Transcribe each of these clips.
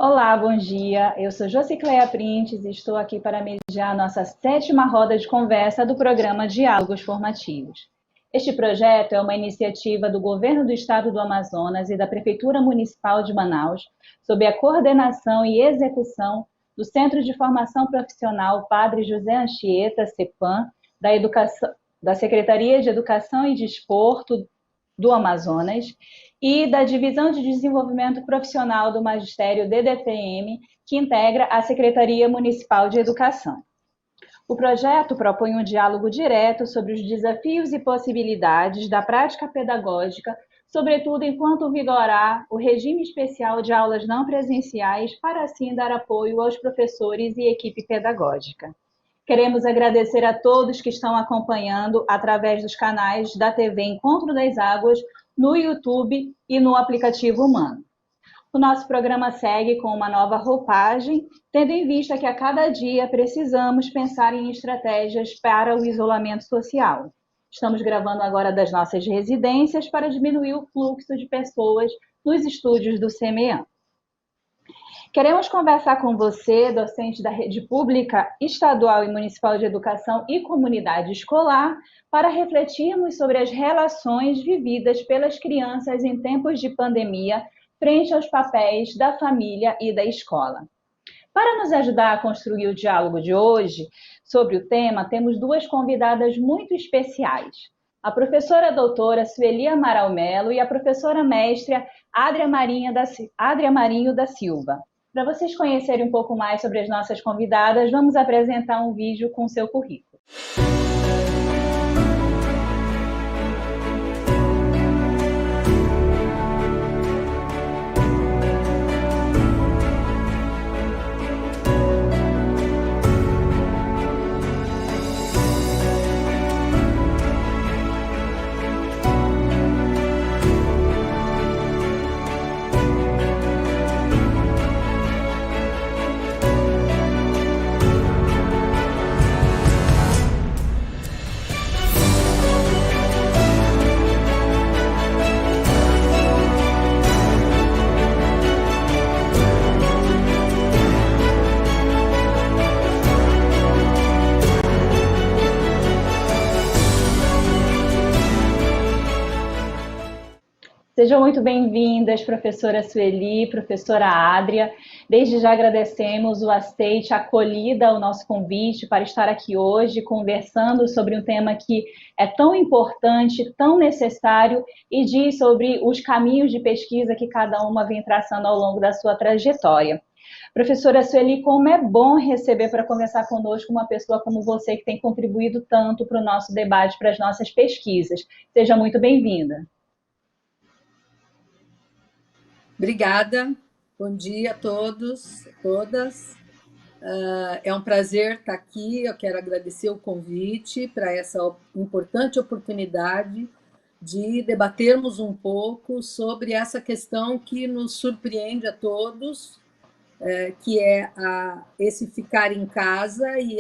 Olá, bom dia. Eu sou Josicléia Printes e estou aqui para mediar a nossa sétima roda de conversa do programa Diálogos Formativos. Este projeto é uma iniciativa do Governo do Estado do Amazonas e da Prefeitura Municipal de Manaus, sob a coordenação e execução do Centro de Formação Profissional Padre José Anchieta, CEPAM, da Secretaria de Educação e Desporto do Amazonas e da Divisão de Desenvolvimento Profissional do Magistério DDPM, que integra a Secretaria Municipal de Educação. O projeto propõe um diálogo direto sobre os desafios e possibilidades da prática pedagógica, sobretudo enquanto vigorar o regime especial de aulas não presenciais, para assim dar apoio aos professores e equipe pedagógica. Queremos agradecer a todos que estão acompanhando através dos canais da TV Encontro das Águas, no YouTube e no aplicativo Humano. O nosso programa segue com uma nova roupagem, tendo em vista que a cada dia precisamos pensar em estratégias para o isolamento social. Estamos gravando agora das nossas residências para diminuir o fluxo de pessoas nos estúdios do CMEAM. Queremos conversar com você, docente da Rede Pública, Estadual e Municipal de Educação e Comunidade Escolar, para refletirmos sobre as relações vividas pelas crianças em tempos de pandemia frente aos papéis da família e da escola. Para nos ajudar a construir o diálogo de hoje sobre o tema, temos duas convidadas muito especiais. A professora doutora Sueli Amaral Melo e a professora mestra Adria Marinho da Silva. Para vocês conhecerem um pouco mais sobre as nossas convidadas, vamos apresentar um vídeo com seu currículo. Sejam muito bem-vindas, professora Sueli, professora Adria. Desde já agradecemos o aceite, a acolhida ao nosso convite para estar aqui hoje conversando sobre um tema que é tão importante, tão necessário e diz sobre os caminhos de pesquisa que cada uma vem traçando ao longo da sua trajetória. Professora Sueli, como é bom receber para conversar conosco uma pessoa como você que tem contribuído tanto para o nosso debate, para as nossas pesquisas. Seja muito bem-vinda. Obrigada, bom dia a todos, todas. É um prazer estar aqui, eu quero agradecer o convite para essa importante oportunidade de debatermos um pouco sobre essa questão que nos surpreende a todos, que é esse ficar em casa e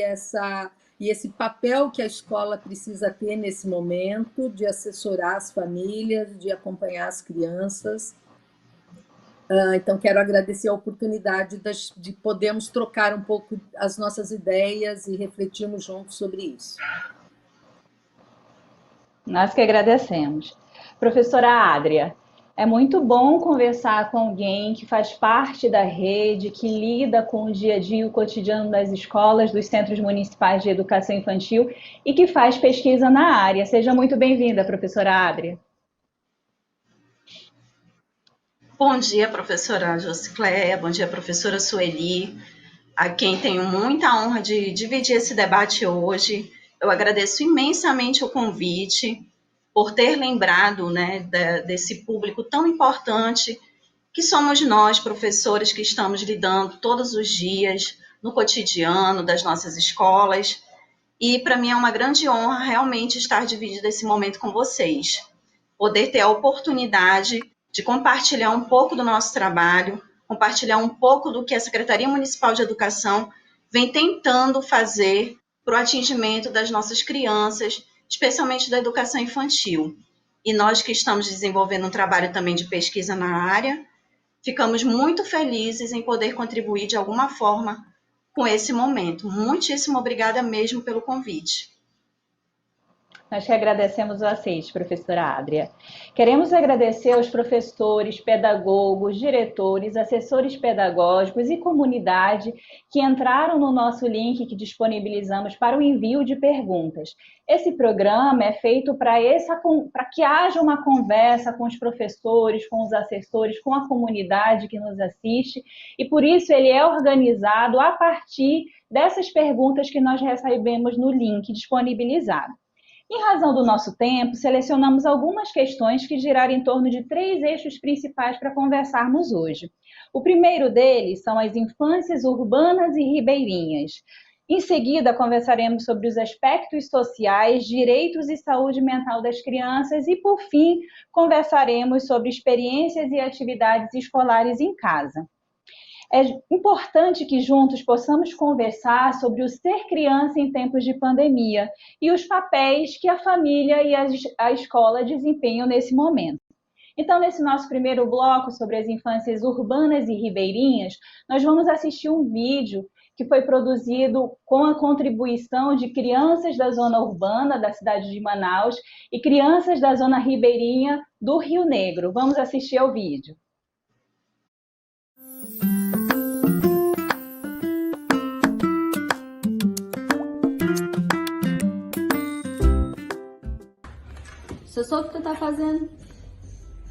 esse papel que a escola precisa ter nesse momento de assessorar as famílias, de acompanhar as crianças. Então, quero agradecer a oportunidade de podermos trocar um pouco as nossas ideias e refletirmos juntos sobre isso. Nós que agradecemos. Professora Adria, é muito bom conversar com alguém que faz parte da rede, que lida com o dia a dia, o cotidiano das escolas, dos centros municipais de educação infantil e que faz pesquisa na área. Seja muito bem-vinda, professora Adria. Bom dia, professora Josicléia, bom dia, professora Sueli, a quem tenho muita honra de dividir esse debate hoje. Eu agradeço imensamente o convite, por ter lembrado, né, desse público tão importante que somos nós, professores, que estamos lidando todos os dias no cotidiano das nossas escolas. E para mim é uma grande honra realmente estar dividindo esse momento com vocês, poder ter a oportunidade de compartilhar um pouco do nosso trabalho, compartilhar um pouco do que a Secretaria Municipal de Educação vem tentando fazer para o atingimento das nossas crianças, especialmente da educação infantil. E nós que estamos desenvolvendo um trabalho também de pesquisa na área, ficamos muito felizes em poder contribuir de alguma forma com esse momento. Muitíssimo obrigada mesmo pelo convite. Nós que agradecemos o aceite, professora Adria. Queremos agradecer aos professores, pedagogos, diretores, assessores pedagógicos e comunidade que entraram no nosso link que disponibilizamos para o envio de perguntas. Esse programa é feito para que haja uma conversa com os professores, com os assessores, com a comunidade que nos assiste, e por isso ele é organizado a partir dessas perguntas que nós recebemos no link disponibilizado. Em razão do nosso tempo, selecionamos algumas questões que giraram em torno de 3 eixos principais para conversarmos hoje. O primeiro deles são as infâncias urbanas e ribeirinhas. Em seguida, conversaremos sobre os aspectos sociais, direitos e saúde mental das crianças e, por fim, conversaremos sobre experiências e atividades escolares em casa. É importante que juntos possamos conversar sobre o ser criança em tempos de pandemia e os papéis que a família e a escola desempenham nesse momento. Então, nesse nosso primeiro bloco sobre as infâncias urbanas e ribeirinhas, nós vamos assistir um vídeo que foi produzido com a contribuição de crianças da zona urbana da cidade de Manaus e crianças da zona ribeirinha do Rio Negro. Vamos assistir ao vídeo. Sossô, o que tu tá fazendo?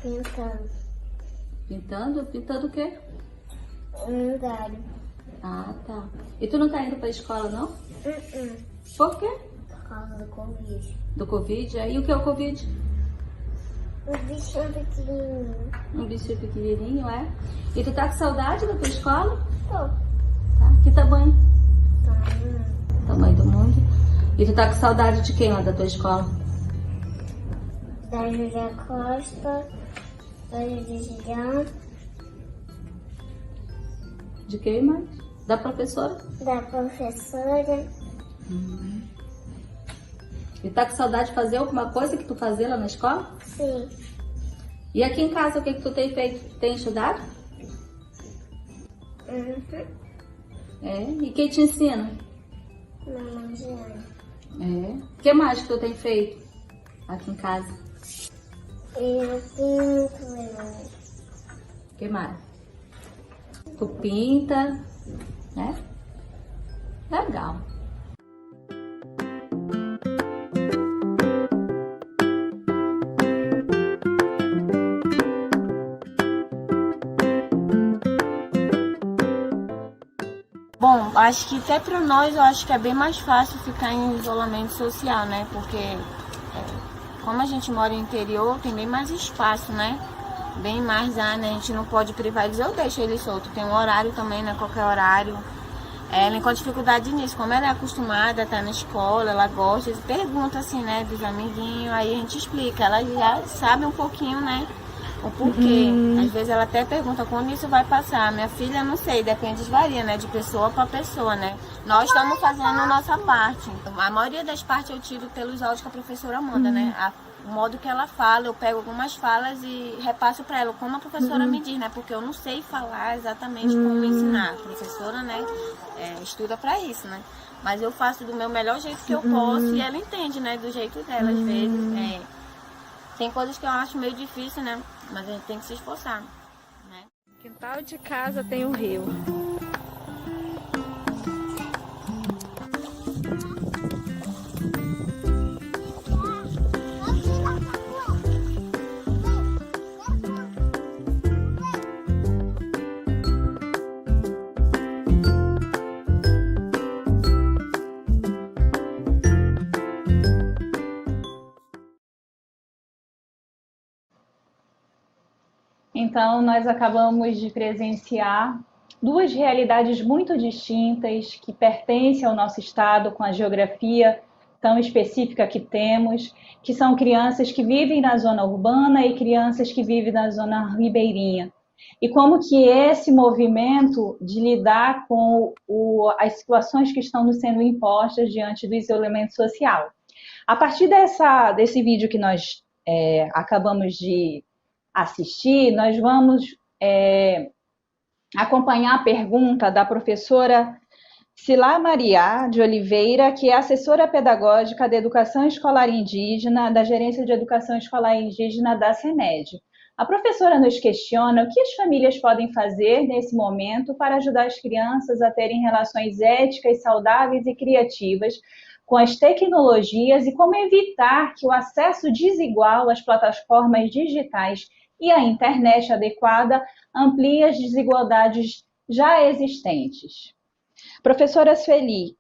Pintando. Pintando? Pintando o quê? Um galho. Ah, tá. E tu não tá indo pra escola, não? Por quê? Por causa do Covid. Do Covid? E o que é o Covid? Um bichinho pequenininho. Um bichinho pequenininho, é? E tu tá com saudade da tua escola? Tô. Tá. Que tamanho? Tá. Tamanho do mundo. E tu tá com saudade de quem lá da tua escola? Da Júlia Costa, da Júlia Gigão, De quem mais? Da professora? da professora. E tá com saudade de fazer alguma coisa que tu fazia lá na escola? Sim. E aqui em casa, o que que tu tem feito? Tem estudado? É? E quem te ensina? Mamãe Giana. É. O que mais que tu tem feito aqui em casa? Eu pinto, eu... O que mais? Tu pinta, né? Legal. Bom, acho que até para nós, eu acho que é bem mais fácil ficar em isolamento social, né? Porque como a gente mora no interior, tem bem mais espaço, né? Bem mais, né? A gente não pode privar eles, eu deixo ele solto. Tem um horário também, né? Qualquer horário. Ela encontra dificuldade nisso. Como ela é acostumada a estar na escola, ela gosta, pergunta assim, né? Dos amiguinhos, aí a gente explica. Ela já sabe um pouquinho, né? O porquê. Às vezes ela até pergunta quando isso vai passar. Minha filha, não sei, depende, varia, né? De pessoa para pessoa, né? Nós estamos fazendo a nossa parte. A maioria das partes eu tiro pelos áudios que a professora manda, né? O modo que ela fala, eu pego algumas falas e repasso para ela, como a professora me diz, né? Porque eu não sei falar exatamente como ensinar. A professora, né? Estuda para isso, né? Mas eu faço do meu melhor jeito que eu posso e ela entende, né? Do jeito dela, às vezes. Tem coisas que eu acho meio difícil, né? Mas a gente tem que se esforçar, né? Quintal de casa tem um rio. Então, nós acabamos de presenciar 2 realidades muito distintas que pertencem ao nosso estado com a geografia tão específica que temos, que são crianças que vivem na zona urbana e crianças que vivem na zona ribeirinha. E como que esse movimento de lidar com as situações que estão nos sendo impostas diante do isolamento social. A partir desse vídeo que nós acabamos de assistir, nós vamos acompanhar a pergunta da professora Silá Maria de Oliveira, que é assessora pedagógica da Educação Escolar Indígena, da Gerência de Educação Escolar Indígena da CEMED. A professora nos questiona o que as famílias podem fazer nesse momento para ajudar as crianças a terem relações éticas, saudáveis e criativas com as tecnologias e como evitar que o acesso desigual às plataformas digitais e à internet adequada amplie as desigualdades já existentes. Professora Sueli,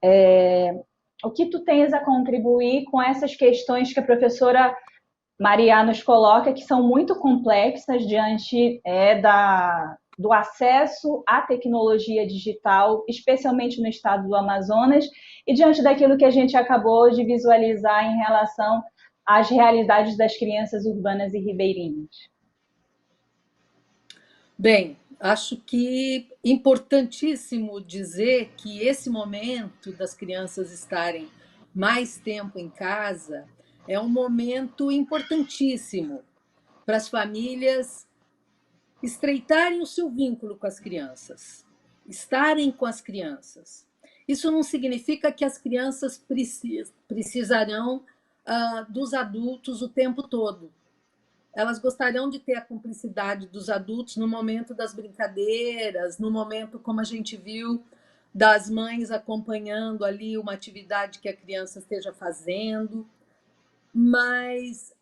o que tu tens a contribuir com essas questões que a professora Maria nos coloca, que são muito complexas diante do acesso à tecnologia digital, especialmente no estado do Amazonas, e diante daquilo que a gente acabou de visualizar em relação às realidades das crianças urbanas e ribeirinhas? Bem, acho que é importantíssimo dizer que esse momento das crianças estarem mais tempo em casa é um momento importantíssimo para as famílias estreitarem o seu vínculo com as crianças, estarem com as crianças. Isso não significa que as crianças precisarão dos adultos o tempo todo. Elas gostarão de ter a cumplicidade dos adultos no momento das brincadeiras, no momento, como a gente viu, das mães acompanhando ali uma atividade que a criança esteja fazendo. Mas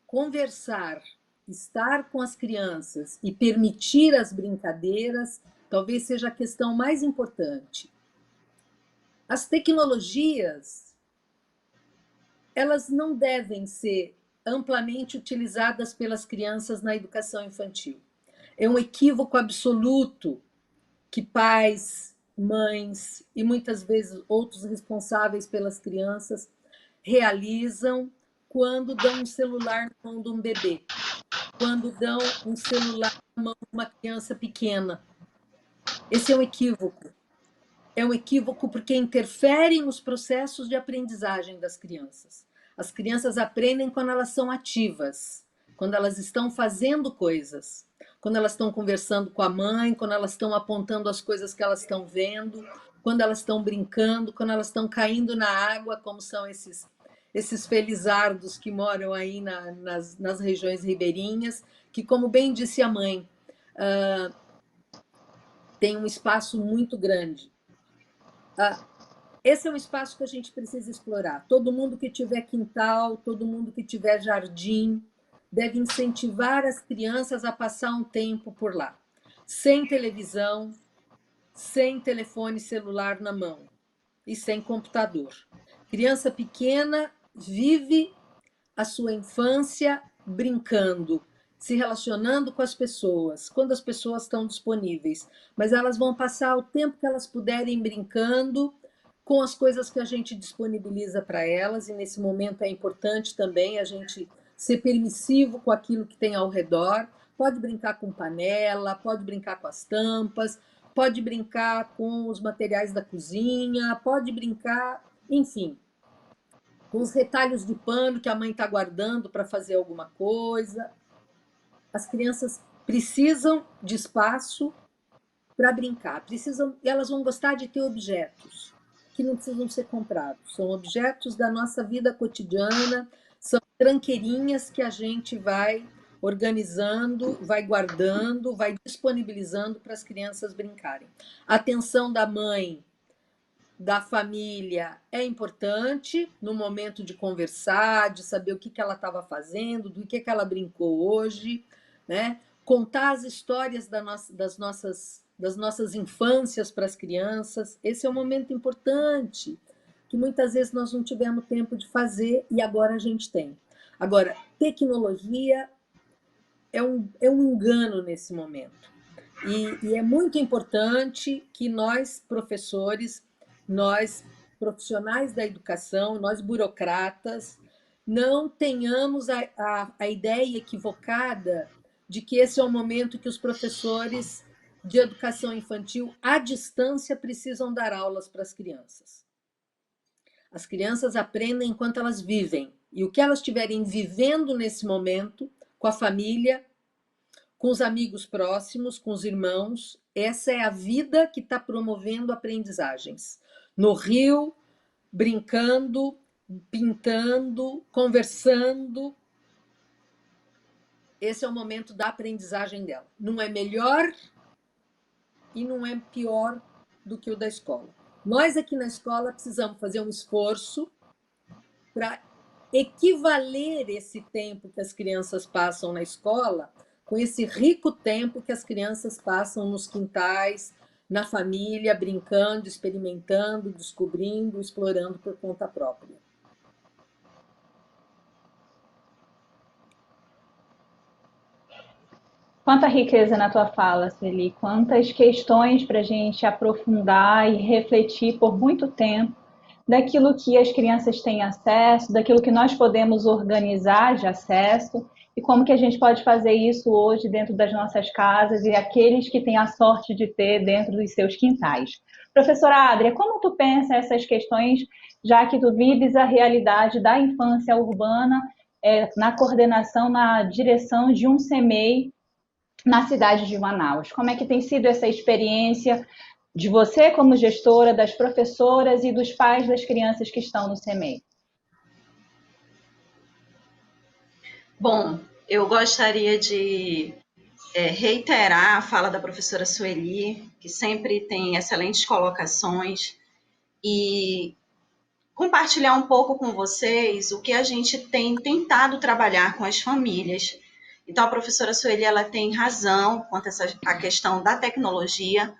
conversar, estar com as crianças e permitir as brincadeiras talvez seja a questão mais importante. As tecnologias, elas não devem ser amplamente utilizadas pelas crianças na educação infantil. É um equívoco absoluto que pais, mães e muitas vezes outros responsáveis pelas crianças realizam quando dão um celular na mão de um bebê, quando dão um celular na mão de uma criança pequena. Esse é um equívoco. É um equívoco porque interfere nos processos de aprendizagem das crianças. As crianças aprendem quando elas são ativas, quando elas estão fazendo coisas, quando elas estão conversando com a mãe, quando elas estão apontando as coisas que elas estão vendo, quando elas estão brincando, quando elas estão caindo na água, como são esses felizardos que moram aí nas regiões ribeirinhas, que, como bem disse a mãe, tem um espaço muito grande. Esse é um espaço que a gente precisa explorar. Todo mundo que tiver quintal, todo mundo que tiver jardim, deve incentivar as crianças a passar um tempo por lá, sem televisão, sem telefone celular na mão e sem computador. Criança pequena vive a sua infância brincando, se relacionando com as pessoas, quando as pessoas estão disponíveis, mas elas vão passar o tempo que elas puderem brincando com as coisas que a gente disponibiliza para elas, e nesse momento é importante também a gente ser permissivo com aquilo que tem ao redor. Pode brincar com panela, pode brincar com as tampas, pode brincar com os materiais da cozinha, pode brincar, enfim, com os retalhos de pano que a mãe está guardando para fazer alguma coisa. As crianças precisam de espaço para brincar, elas vão gostar de ter objetos que não precisam ser comprados, são objetos da nossa vida cotidiana, são tranqueirinhas que a gente vai organizando, vai guardando, vai disponibilizando para as crianças brincarem. A atenção da mãe, da família é importante no momento de conversar, de saber o que ela estava fazendo, do que ela brincou hoje, né? Contar as histórias das nossas infâncias para as crianças. Esse é um momento importante que muitas vezes nós não tivemos tempo de fazer e agora a gente tem. Agora, tecnologia é um engano nesse momento. E é muito importante que nós, professores, nós, profissionais da educação, nós, burocratas, não tenhamos a ideia equivocada de que esse é o momento que os professores de educação infantil à distância precisam dar aulas para as crianças. As crianças aprendem enquanto elas vivem, e o que elas estiverem vivendo nesse momento, com a família, com os amigos próximos, com os irmãos. Essa é a vida que está promovendo aprendizagens. No rio, brincando, pintando, conversando. Esse é o momento da aprendizagem dela. Não é melhor e não é pior do que o da escola. Nós aqui na escola precisamos fazer um esforço para equivaler esse tempo que as crianças passam na escola com esse rico tempo que as crianças passam nos quintais, na família, brincando, experimentando, descobrindo, explorando por conta própria. Quanta riqueza na tua fala, Sueli, quantas questões para a gente aprofundar e refletir por muito tempo daquilo que as crianças têm acesso, daquilo que nós podemos organizar de acesso e como que a gente pode fazer isso hoje dentro das nossas casas e aqueles que têm a sorte de ter dentro dos seus quintais. Professora Adria, como tu pensa essas questões, já que tu vives a realidade da infância urbana na coordenação, na direção de um CEMEI na cidade de Manaus? Como é que tem sido essa experiência de você como gestora, das professoras e dos pais das crianças que estão no CEMEI? Bom, eu gostaria de reiterar a fala da professora Sueli, que sempre tem excelentes colocações, e compartilhar um pouco com vocês o que a gente tem tentado trabalhar com as famílias. Então, a professora Sueli, ela tem razão quanto a questão da tecnologia,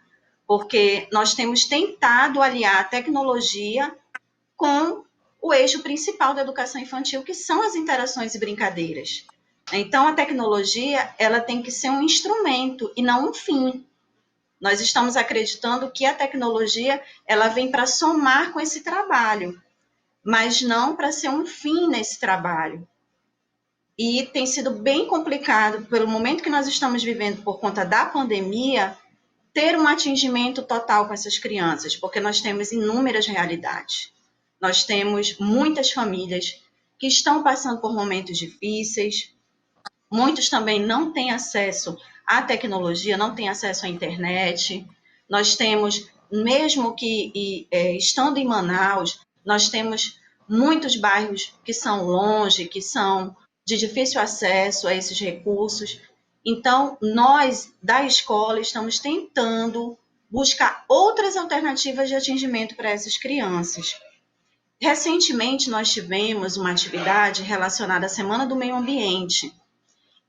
porque nós temos tentado aliar a tecnologia com o eixo principal da educação infantil, que são as interações e brincadeiras. Então, a tecnologia, ela tem que ser um instrumento e não um fim. Nós estamos acreditando que a tecnologia, ela vem para somar com esse trabalho, mas não para ser um fim nesse trabalho. E tem sido bem complicado, pelo momento que nós estamos vivendo por conta da pandemia, ter um atingimento total com essas crianças, porque nós temos inúmeras realidades. Nós temos muitas famílias que estão passando por momentos difíceis, muitos também não têm acesso à tecnologia, não têm acesso à internet. Nós temos, mesmo que estando em Manaus, nós temos muitos bairros que são longe, que são de difícil acesso a esses recursos. Então, nós, da escola, estamos tentando buscar outras alternativas de atingimento para essas crianças. Recentemente, nós tivemos uma atividade relacionada à Semana do Meio Ambiente.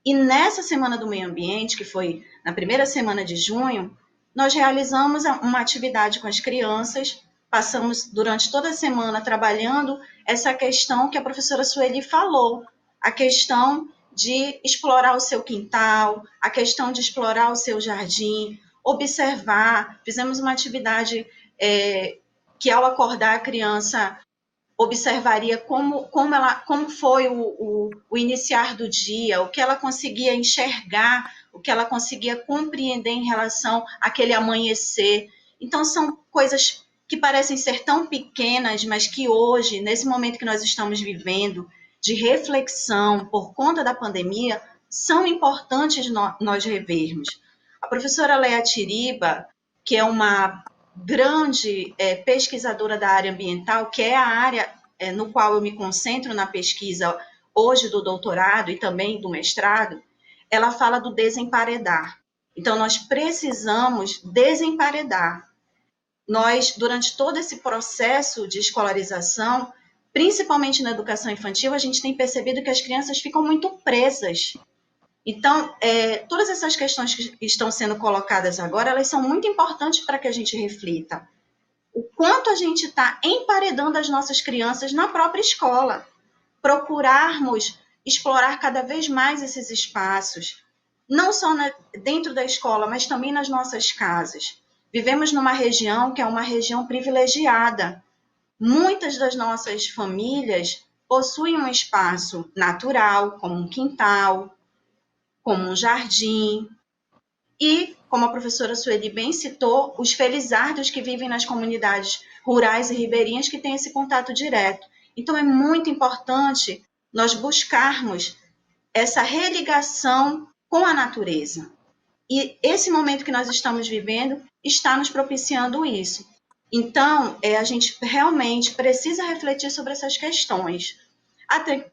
E nessa Semana do Meio Ambiente, que foi na primeira semana de junho, nós realizamos uma atividade com as crianças, passamos durante toda a semana trabalhando essa questão que a professora Sueli falou, a questão de explorar o seu quintal, a questão de explorar o seu jardim, observar. Fizemos uma atividade que, ao acordar, a criança observaria como foi o iniciar do dia, o que ela conseguia enxergar, o que ela conseguia compreender em relação àquele amanhecer. Então, são coisas que parecem ser tão pequenas, mas que hoje, nesse momento que nós estamos vivendo, de reflexão por conta da pandemia, são importantes nós revermos. A professora Leia Tiriba, que é uma grande pesquisadora da área ambiental, que é a área no qual eu me concentro na pesquisa hoje do doutorado e também do mestrado, ela fala do desemparedar. Então, nós precisamos desemparedar. Nós, durante todo esse processo de escolarização, principalmente na educação infantil, a gente tem percebido que as crianças ficam muito presas. Então, todas essas questões que estão sendo colocadas agora, elas são muito importantes para que a gente reflita. O quanto a gente está emparedando as nossas crianças na própria escola. Procurarmos explorar cada vez mais esses espaços, não só dentro da escola, mas também nas nossas casas. Vivemos numa região que é uma região privilegiada. Muitas das nossas famílias possuem um espaço natural, como um quintal, como um jardim. E, como a professora Sueli bem citou, os felizardos que vivem nas comunidades rurais e ribeirinhas que têm esse contato direto. Então, é muito importante nós buscarmos essa religação com a natureza. E esse momento que nós estamos vivendo está nos propiciando isso. Então, a gente realmente precisa refletir sobre essas questões.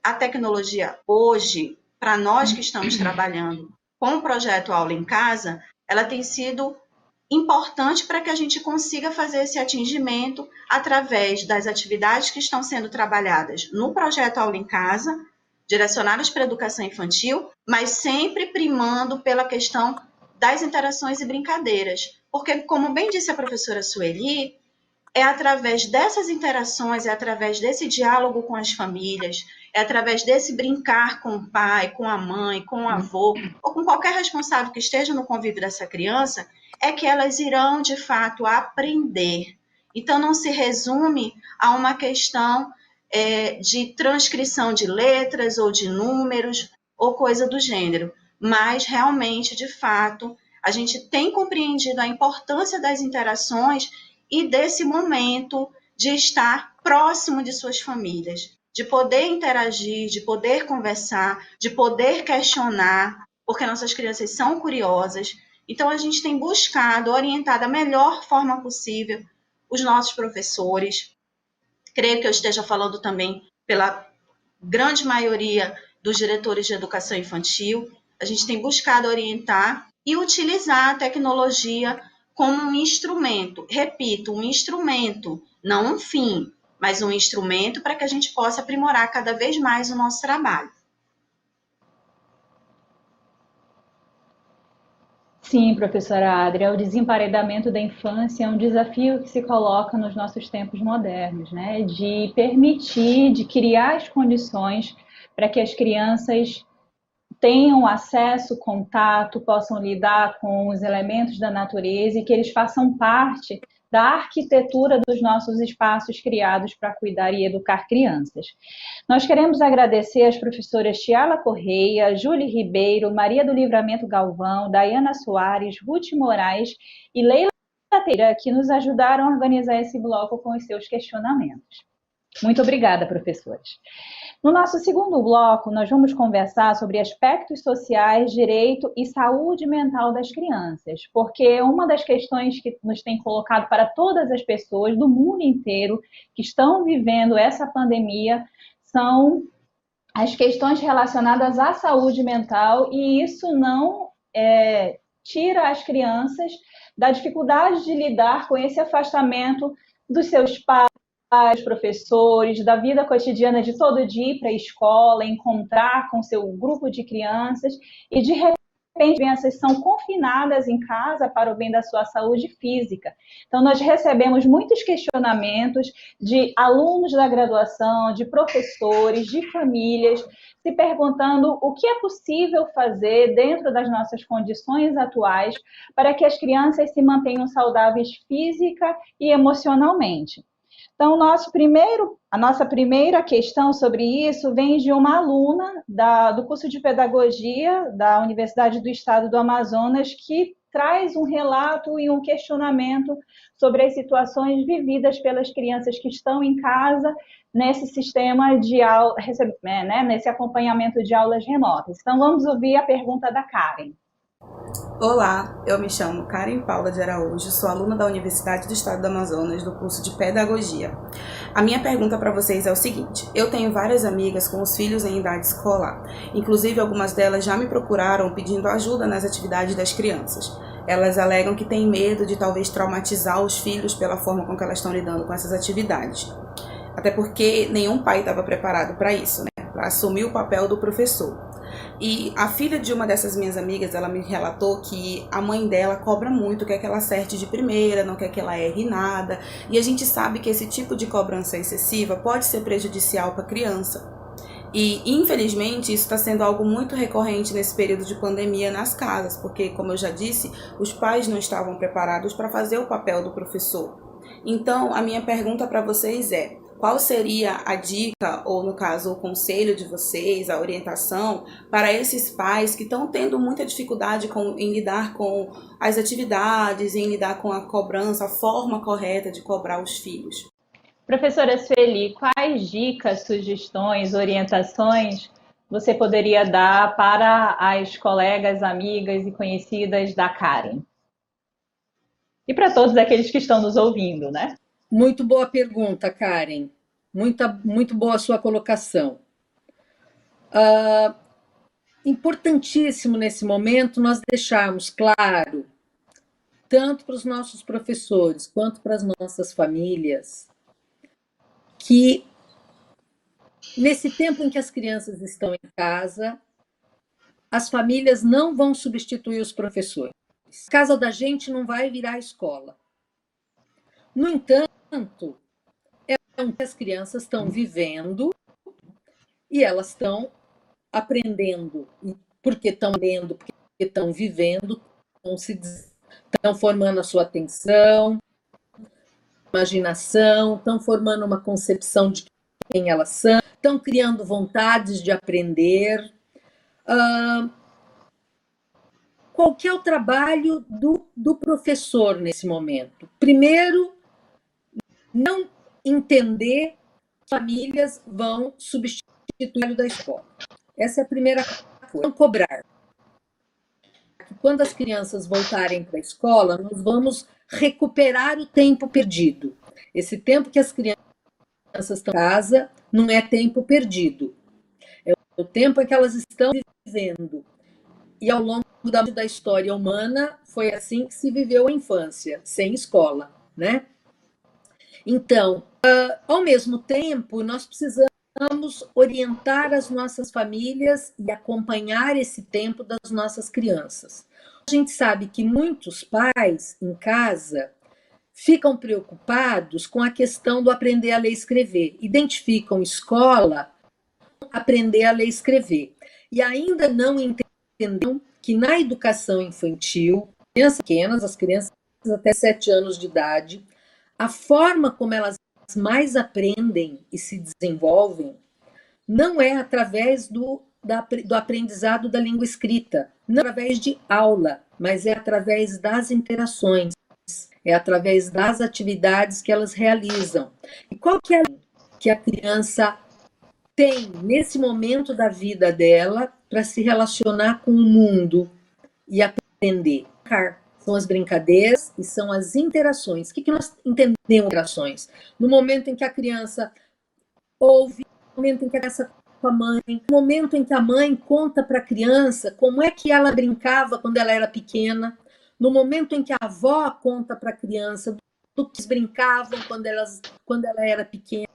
A tecnologia hoje, para nós que estamos trabalhando com o projeto Aula em Casa, ela tem sido importante para que a gente consiga fazer esse atingimento através das atividades que estão sendo trabalhadas no projeto Aula em Casa, direcionadas para a educação infantil, mas sempre primando pela questão das interações e brincadeiras. Porque, como bem disse a professora Sueli, é através dessas interações, é através desse diálogo com as famílias, é através desse brincar com o pai, com a mãe, com o avô, ou com qualquer responsável que esteja no convívio dessa criança, é que elas irão, de fato, aprender. Então, não se resume a uma questão de transcrição de letras ou de números ou coisa do gênero, mas realmente, de fato, a gente tem compreendido a importância das interações e desse momento de estar próximo de suas famílias, de poder interagir, de poder conversar, de poder questionar, porque nossas crianças são curiosas. Então, a gente tem buscado orientar da melhor forma possível os nossos professores. Creio que eu esteja falando também pela grande maioria dos diretores de educação infantil. A gente tem buscado orientar e utilizar a tecnologia como um instrumento. Repito, um instrumento, não um fim, mas um instrumento para que a gente possa aprimorar cada vez mais o nosso trabalho. Sim, professora Adria, o desemparedamento da infância é um desafio que se coloca nos nossos tempos modernos, né? De permitir, de criar as condições para que as crianças tenham acesso, contato, possam lidar com os elementos da natureza e que eles façam parte da arquitetura dos nossos espaços criados para cuidar e educar crianças. Nós queremos agradecer às professoras Tiala Correia, Júlia Ribeiro, Maria do Livramento Galvão, Daiana Soares, Ruth Moraes e Leila Teira, que nos ajudaram a organizar esse bloco com os seus questionamentos. Muito obrigada, professores. No nosso segundo bloco, nós vamos conversar sobre aspectos sociais, direito e saúde mental das crianças, porque uma das questões que nos tem colocado para todas as pessoas do mundo inteiro que estão vivendo essa pandemia são as questões relacionadas à saúde mental, e isso não tira as crianças da dificuldade de lidar com esse afastamento dos seus pais, professores, da vida cotidiana de todo dia ir para a escola, encontrar com seu grupo de crianças e, de repente, crianças são confinadas em casa para o bem da sua saúde física. Então, nós recebemos muitos questionamentos de alunos da graduação, de professores, de famílias, se perguntando o que é possível fazer dentro das nossas condições atuais para que as crianças se mantenham saudáveis física e emocionalmente. Então, a nossa primeira questão sobre isso vem de uma aluna do curso de Pedagogia da Universidade do Estado do Amazonas, que traz um relato e um questionamento sobre as situações vividas pelas crianças que estão em casa nesse sistema de aula, nesse acompanhamento de aulas remotas. Então, vamos ouvir a pergunta da Karen. Olá, eu me chamo Karen Paula de Araújo, sou aluna da Universidade do Estado do Amazonas, do curso de Pedagogia. A minha pergunta para vocês é o seguinte: eu tenho várias amigas com os filhos em idade escolar, inclusive algumas delas já me procuraram pedindo ajuda nas atividades das crianças. Elas alegam que têm medo de talvez traumatizar os filhos pela forma com que elas estão lidando com essas atividades. Até porque nenhum pai estava preparado para isso, né? Para assumir o papel do professor. E a filha de uma dessas minhas amigas, ela me relatou que a mãe dela cobra muito, quer que ela acerte de primeira, não quer que ela erre nada. E a gente sabe que esse tipo de cobrança excessiva pode ser prejudicial para a criança. E, infelizmente, isso está sendo algo muito recorrente nesse período de pandemia nas casas, porque, como eu já disse, os pais não estavam preparados para fazer o papel do professor. Então, a minha pergunta para vocês é: qual seria a dica, ou no caso o conselho de vocês, a orientação, para esses pais que estão tendo muita dificuldade em lidar com as atividades, em lidar com a cobrança, a forma correta de cobrar os filhos? Professora Sueli, quais dicas, sugestões, orientações você poderia dar para as colegas, amigas e conhecidas da Karen? E para todos aqueles que estão nos ouvindo, né? Muito boa pergunta, Karen. Muito boa a sua colocação. Importantíssimo nesse momento nós deixarmos claro, tanto para os nossos professores quanto para as nossas famílias, que nesse tempo em que as crianças estão em casa, as famílias não vão substituir os professores. A casa da gente não vai virar escola. No entanto, as crianças estão vivendo e elas estão aprendendo, porque estão lendo, porque estão vivendo, estão formando a sua atenção, imaginação, estão formando uma concepção de quem elas são, estão criando vontades de aprender. Qual que é o trabalho do professor nesse momento? Primeiro, não entender que famílias vão substituir da escola. Essa é a primeira coisa. Não cobrar. Quando as crianças voltarem para a escola, nós vamos recuperar o tempo perdido. Esse tempo que as crianças estão em casa não é tempo perdido. É o tempo em que elas estão vivendo. E ao longo da história humana, foi assim que se viveu a infância, sem escola, né? Então, ao mesmo tempo, nós precisamos orientar as nossas famílias e acompanhar esse tempo das nossas crianças. A gente sabe que muitos pais em casa ficam preocupados com a questão do aprender a ler e escrever. Identificam escola, aprender a ler e escrever. E ainda não entendem que na educação infantil, crianças pequenas, as crianças até 7 anos de idade, a forma como elas mais aprendem e se desenvolvem não é através do aprendizado da língua escrita, não é através de aula, mas é através das interações, é através das atividades que elas realizam. E qual que é que a criança tem nesse momento da vida dela para se relacionar com o mundo e aprender? São as brincadeiras e são as interações. O que nós entendemos por interações? No momento em que a criança ouve, no momento em que a criança com a mãe, no momento em que a mãe conta para a criança como é que ela brincava quando ela era pequena, no momento em que a avó conta para a criança do que eles brincavam quando ela era pequena,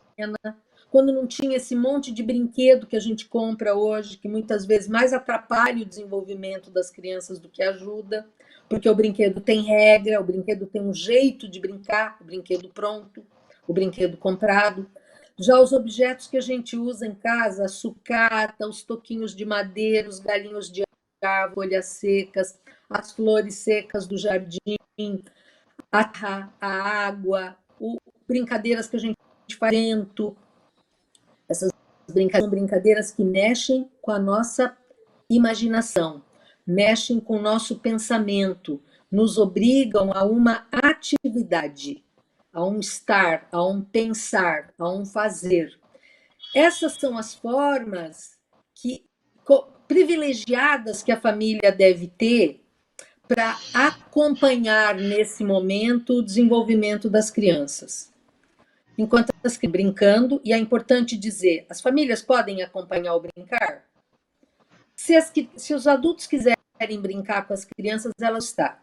quando não tinha esse monte de brinquedo que a gente compra hoje, que muitas vezes mais atrapalha o desenvolvimento das crianças do que ajuda, porque o brinquedo tem regra, o brinquedo tem um jeito de brincar, o brinquedo pronto, o brinquedo comprado. Já os objetos que a gente usa em casa, a sucata, os toquinhos de madeira, os galinhos de árvore, folhas secas, as flores secas do jardim, a água, brincadeiras que a gente faz dentro. Essas brincadeiras são brincadeiras que mexem com a nossa imaginação, mexem com o nosso pensamento, nos obrigam a uma atividade, a um estar, a um pensar, a um fazer. Essas são as formas privilegiadas que a família deve ter para acompanhar nesse momento o desenvolvimento das crianças. Enquanto elas estão brincando, e é importante dizer, as famílias podem acompanhar o brincar? Se os adultos quiserem brincar com as crianças, elas estão.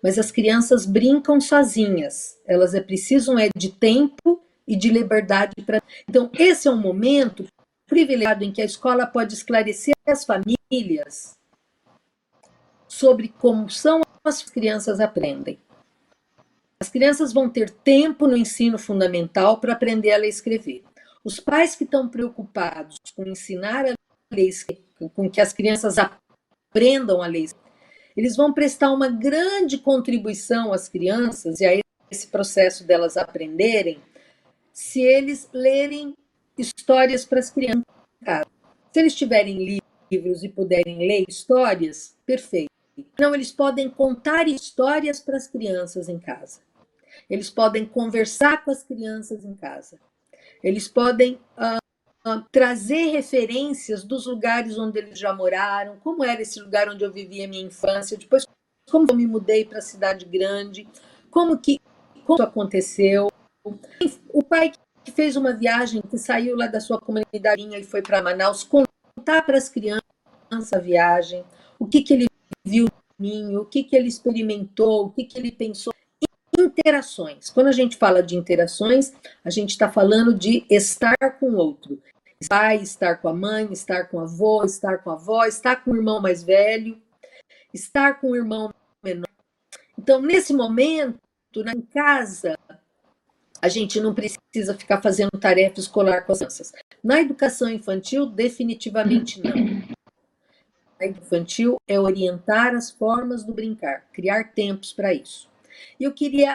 Mas as crianças brincam sozinhas. Elas precisam de tempo e de liberdade para. Então, esse é um momento privilegiado em que a escola pode esclarecer as famílias sobre como são as crianças aprendem. As crianças vão ter tempo no ensino fundamental para aprender a ler e escrever. Os pais que estão preocupados com ensinar a ler e escrever, com que as crianças aprendam a ler e escrever, eles vão prestar uma grande contribuição às crianças e a esse processo delas aprenderem, se eles lerem histórias para as crianças. Se eles tiverem livros e puderem ler histórias, perfeito. Não, eles podem contar histórias para as crianças em casa. Eles podem conversar com as crianças em casa. Eles podem trazer referências dos lugares onde eles já moraram, como era esse lugar onde eu vivia a minha infância, depois como eu me mudei para a cidade grande, como isso aconteceu. O pai que fez uma viagem, que saiu lá da sua comunidade e foi para Manaus, contar para as crianças a viagem, o que ele viu no caminho, o que ele experimentou, o que ele pensou. Interações. Quando a gente fala de interações, a gente está falando de estar com o outro. Estar com a mãe, estar com o avô, estar com a avó, estar com o irmão mais velho, estar com o irmão menor. Então, nesse momento, em casa, a gente não precisa ficar fazendo tarefa escolar com as crianças. Na educação infantil, definitivamente não. A educação infantil é orientar as formas do brincar, criar tempos para isso. E eu queria,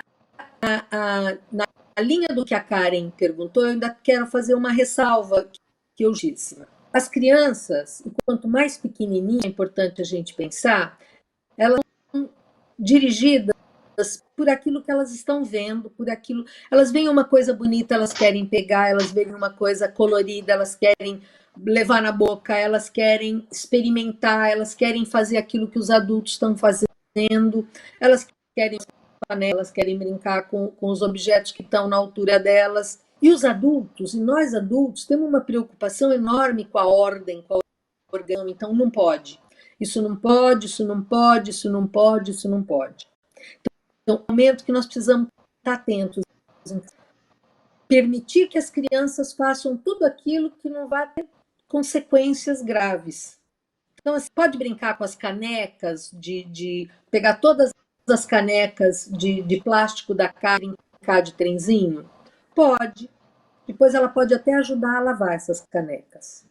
na linha do que a Karen perguntou, eu ainda quero fazer uma ressalva que eu disse. As crianças, quanto mais pequenininhas, é importante a gente pensar, elas são dirigidas por aquilo que elas estão vendo, por aquilo. Elas veem uma coisa bonita, elas querem pegar, elas veem uma coisa colorida, elas querem levar na boca, elas querem experimentar, elas querem fazer aquilo que os adultos estão fazendo, elas querem panelas, querem brincar com os objetos que estão na altura delas. E os adultos, e nós adultos, temos uma preocupação enorme com a ordem, com a organização. Então, não pode. Isso não pode, isso não pode, isso não pode, isso não pode. Então, é um momento que nós precisamos estar atentos. Permitir que as crianças façam tudo aquilo que não vai ter consequências graves. Então, você pode brincar com as canecas, de pegar todas as canecas de plástico da casa e brincar de trenzinho? Pode. Depois ela pode até ajudar a lavar essas canecas.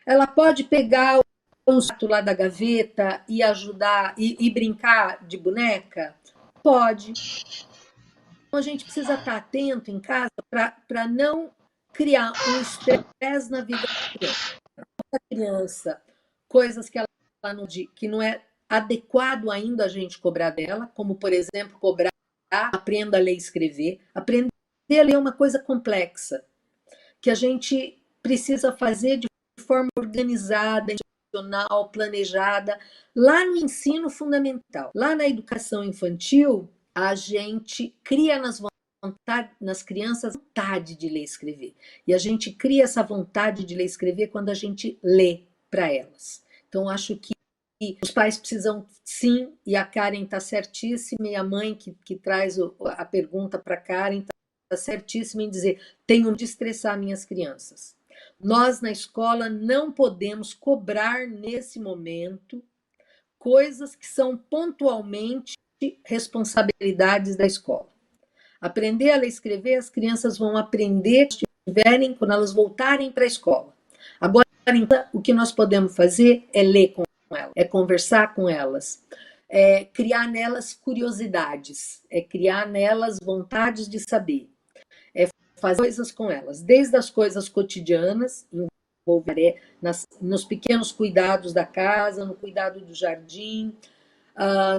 Ela pode pegar o saco lá da gaveta e ajudar e brincar de boneca? Pode. Então a gente precisa estar atento em casa para não criar um estresse na vida da criança. A criança, coisas que ela não, que não é adequado ainda a gente cobrar dela, como, por exemplo, cobrar, aprenda a ler e escrever. Aprender a ler é uma coisa complexa, que a gente precisa fazer de forma organizada, intencional, planejada, lá no ensino fundamental. Lá na educação infantil, a gente cria nas crianças vontade de ler e escrever. E a gente cria essa vontade de ler e escrever quando a gente lê para elas. Então, acho que os pais precisam, sim, e a Karen está certíssima, e a mãe que traz a pergunta para a Karen está certíssima em dizer: tenho de estressar minhas crianças. Nós, na escola, não podemos cobrar, nesse momento, coisas que são pontualmente responsabilidades da escola. Aprender a ler e escrever, as crianças vão aprender quando elas voltarem para a escola. Agora, então, o que nós podemos fazer é ler com elas, é conversar com elas, é criar nelas curiosidades, é criar nelas vontades de saber, é fazer coisas com elas, desde as coisas cotidianas, nos pequenos cuidados da casa, no cuidado do jardim,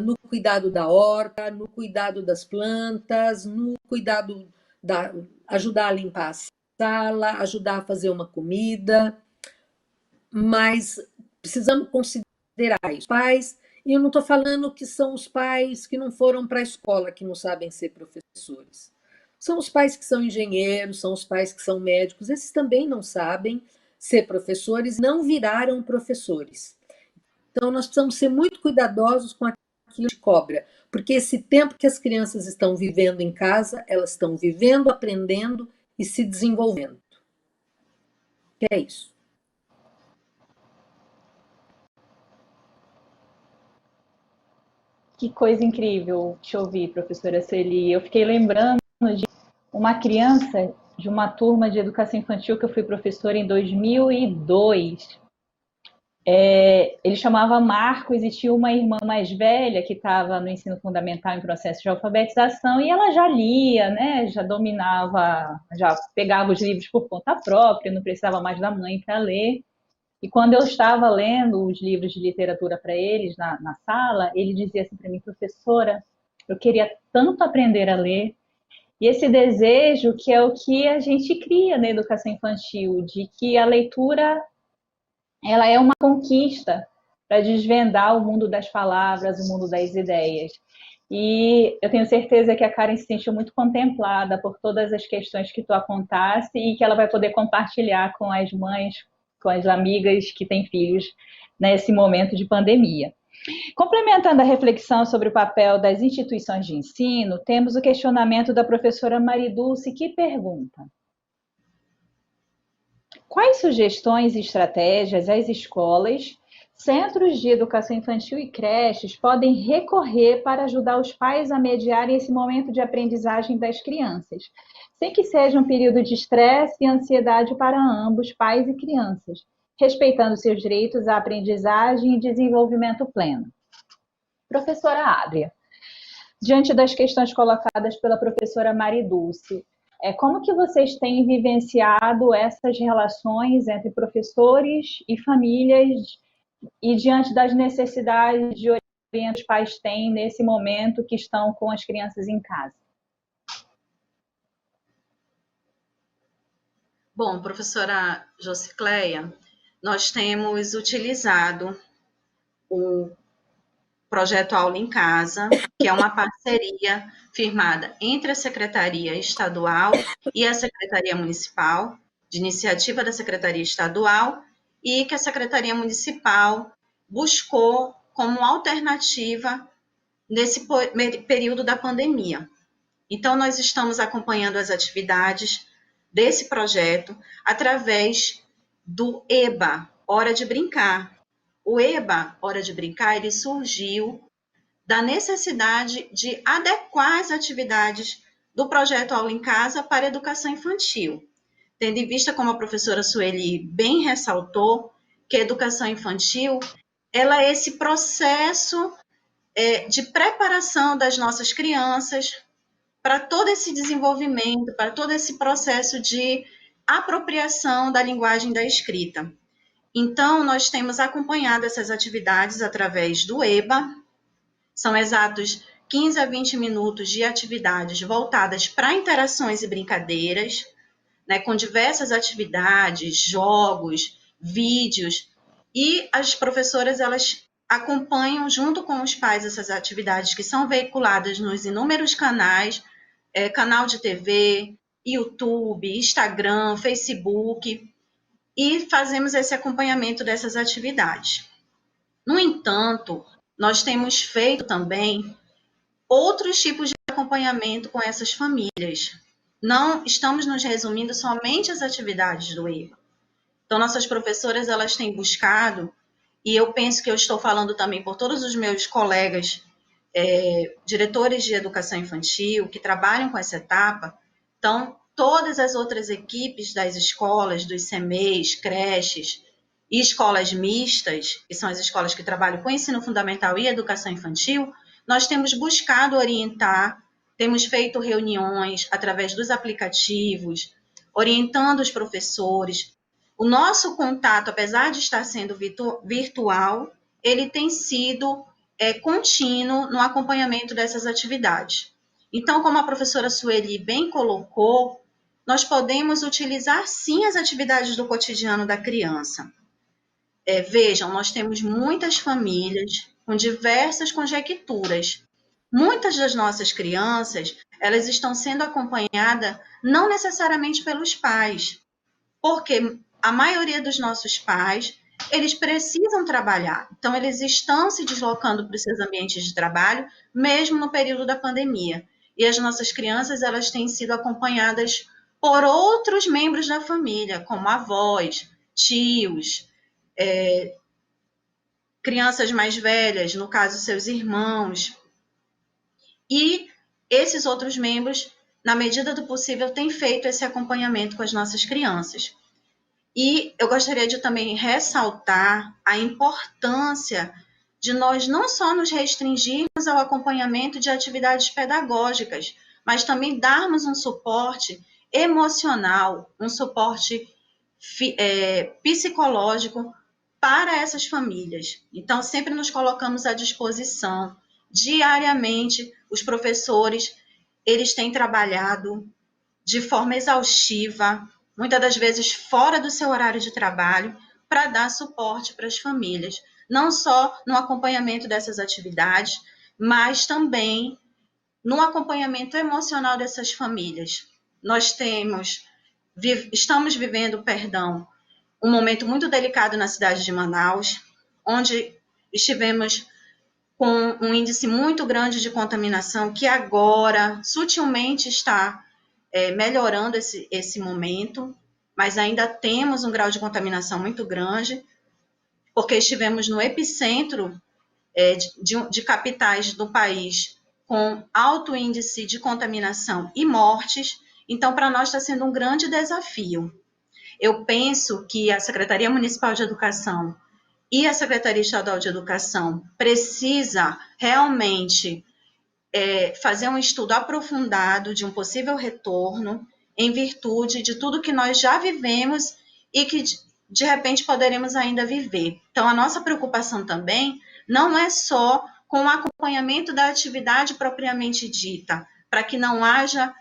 no cuidado da horta, no cuidado das plantas, no cuidado ajudar a limpar a sala, ajudar a fazer uma comida, mas precisamos considerar os pais, e eu não estou falando que são os pais que não foram para a escola, que não sabem ser professores. São os pais que são engenheiros, são os pais que são médicos, esses também não sabem ser professores, não viraram professores. Então, nós precisamos ser muito cuidadosos com aquilo que a gente cobra, porque esse tempo que as crianças estão vivendo em casa, elas estão vivendo, aprendendo e se desenvolvendo. É isso. Que coisa incrível te ouvir, professora Sueli. Eu fiquei lembrando de uma criança de uma turma de educação infantil que eu fui professora em 2002. Ele chamava Marcos e tinha uma irmã mais velha que estava no ensino fundamental em processo de alfabetização, e ela já lia, né? Já dominava, já pegava os livros por conta própria, não precisava mais da mãe para ler. E quando eu estava lendo os livros de literatura para eles na sala, ele dizia assim para mim: professora, eu queria tanto aprender a ler. E esse desejo que é o que a gente cria na educação infantil, de que a leitura ela é uma conquista para desvendar o mundo das palavras, o mundo das ideias. E eu tenho certeza que a Karen se sentiu muito contemplada por todas as questões que tu apontaste e que ela vai poder compartilhar com as mães, com as amigas que têm filhos nesse momento de pandemia. Complementando a reflexão sobre o papel das instituições de ensino, temos o questionamento da professora Maridulce, que pergunta: quais sugestões e estratégias as escolas, centros de educação infantil e creches podem recorrer para ajudar os pais a mediarem esse momento de aprendizagem das crianças, sem que seja um período de estresse e ansiedade para ambos, pais e crianças, respeitando seus direitos à aprendizagem e desenvolvimento pleno? Professora Adria, diante das questões colocadas pela professora Maridulce, como que vocês têm vivenciado essas relações entre professores e famílias e diante das necessidades de orientação que os pais têm nesse momento que estão com as crianças em casa? Bom, professora Josicléia, nós temos utilizado o projeto Aula em Casa, que é uma parceria firmada entre a Secretaria Estadual e a Secretaria Municipal, de iniciativa da Secretaria Estadual, e que a Secretaria Municipal buscou como alternativa nesse período da pandemia. Então, nós estamos acompanhando as atividades desse projeto através do EBA, Hora de Brincar. O EBA, Hora de Brincar, ele surgiu da necessidade de adequar as atividades do projeto Aula em Casa para a educação infantil, tendo em vista, como a professora Sueli bem ressaltou, que a educação infantil ela é esse processo de preparação das nossas crianças para todo esse desenvolvimento, para todo esse processo de apropriação da linguagem da escrita. Então, nós temos acompanhado essas atividades através do EBA, são exatos 15 a 20 minutos de atividades voltadas para interações e brincadeiras, né, com diversas atividades, jogos, vídeos, e as professoras, elas acompanham junto com os pais essas atividades que são veiculadas nos inúmeros canais, canal de TV, YouTube, Instagram, Facebook, e fazemos esse acompanhamento dessas atividades. No entanto, nós temos feito também outros tipos de acompanhamento com essas famílias. Não estamos nos resumindo somente às atividades do EBA. Então, nossas professoras, elas têm buscado, e eu penso que eu estou falando também por todos os meus colegas, diretores de educação infantil, que trabalham com essa etapa. Então, todas as outras equipes das escolas, dos CMEs, creches e escolas mistas, que são as escolas que trabalham com ensino fundamental e educação infantil, nós temos buscado orientar, temos feito reuniões através dos aplicativos, orientando os professores. O nosso contato, apesar de estar sendo virtual, ele tem sido contínuo no acompanhamento dessas atividades. Então, como a professora Sueli bem colocou, nós podemos utilizar, sim, as atividades do cotidiano da criança. Vejam, nós temos muitas famílias com diversas conjecturas. Muitas das nossas crianças, elas estão sendo acompanhadas não necessariamente pelos pais, porque a maioria dos nossos pais, eles precisam trabalhar. Então, eles estão se deslocando para os seus ambientes de trabalho, mesmo no período da pandemia. E as nossas crianças, elas têm sido acompanhadas por outros membros da família, como avós, tios, crianças mais velhas, no caso, seus irmãos. E esses outros membros, na medida do possível, têm feito esse acompanhamento com as nossas crianças. E eu gostaria de também ressaltar a importância de nós não só nos restringirmos ao acompanhamento de atividades pedagógicas, mas também darmos um suporte emocional, um suporte psicológico para essas famílias. Então, sempre nos colocamos à disposição, diariamente, os professores eles têm trabalhado de forma exaustiva, muitas das vezes fora do seu horário de trabalho, para dar suporte para as famílias, não só no acompanhamento dessas atividades, mas também no acompanhamento emocional dessas famílias. Nós estamos vivendo, um momento muito delicado na cidade de Manaus, onde estivemos com um índice muito grande de contaminação, que agora sutilmente está melhorando esse momento, mas ainda temos um grau de contaminação muito grande, porque estivemos no epicentro de capitais do país com alto índice de contaminação e mortes. Então, para nós está sendo um grande desafio. Eu penso que a Secretaria Municipal de Educação e a Secretaria Estadual de Educação precisa realmente fazer um estudo aprofundado de um possível retorno em virtude de tudo que nós já vivemos e que, de repente, poderemos ainda viver. Então, a nossa preocupação também não é só com o acompanhamento da atividade propriamente dita, para que não haja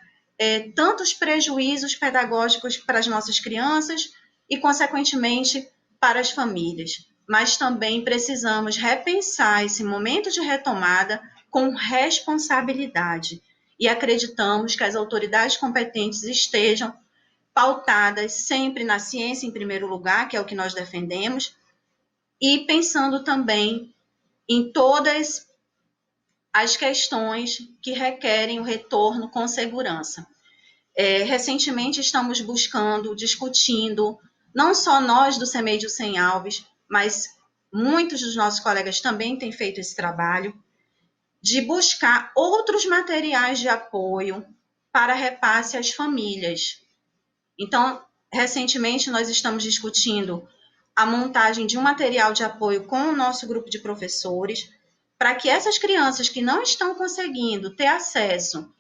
tantos prejuízos pedagógicos para as nossas crianças e, consequentemente, para as famílias. Mas também precisamos repensar esse momento de retomada com responsabilidade e acreditamos que as autoridades competentes estejam pautadas sempre na ciência em primeiro lugar, que é o que nós defendemos, e pensando também em todas as questões que requerem o retorno com segurança. Recentemente estamos discutindo, não só nós do CEMEI de Hussein Alves, mas muitos dos nossos colegas também têm feito esse trabalho, de buscar outros materiais de apoio para repasse às famílias. Então, recentemente nós estamos discutindo a montagem de um material de apoio com o nosso grupo de professores, para que essas crianças que não estão conseguindo ter acesso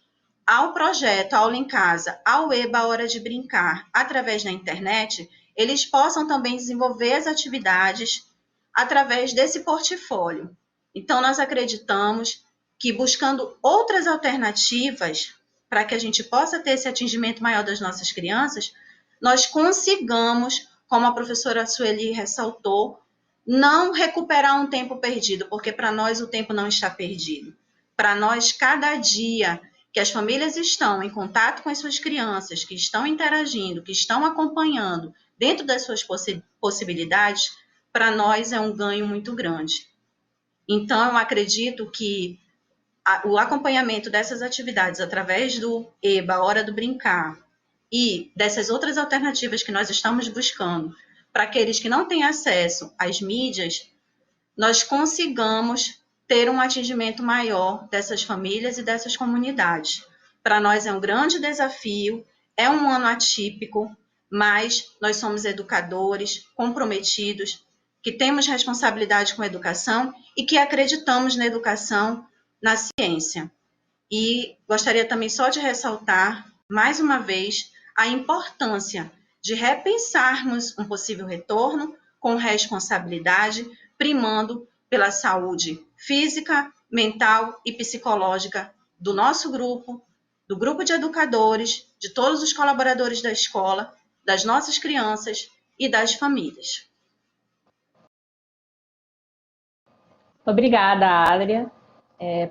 ao projeto Aula em Casa, ao EBA Hora de Brincar, através da internet, eles possam também desenvolver as atividades através desse portfólio. Então, nós acreditamos que buscando outras alternativas para que a gente possa ter esse atingimento maior das nossas crianças, nós consigamos, como a professora Sueli ressaltou, não recuperar um tempo perdido, porque para nós o tempo não está perdido. Para nós, cada dia que as famílias estão em contato com as suas crianças, que estão interagindo, que estão acompanhando dentro das suas possibilidades, para nós é um ganho muito grande. Então, eu acredito que o acompanhamento dessas atividades através do EBA, Hora do Brincar, e dessas outras alternativas que nós estamos buscando, para aqueles que não têm acesso às mídias, nós consigamos ter um atingimento maior dessas famílias e dessas comunidades. Para nós é um grande desafio, é um ano atípico, mas nós somos educadores comprometidos, que temos responsabilidade com a educação e que acreditamos na educação, na ciência. E gostaria também só de ressaltar, mais uma vez, a importância de repensarmos um possível retorno com responsabilidade, primando pela saúde física, mental e psicológica do nosso grupo, do grupo de educadores, de todos os colaboradores da escola, das nossas crianças e das famílias. Obrigada, Adria,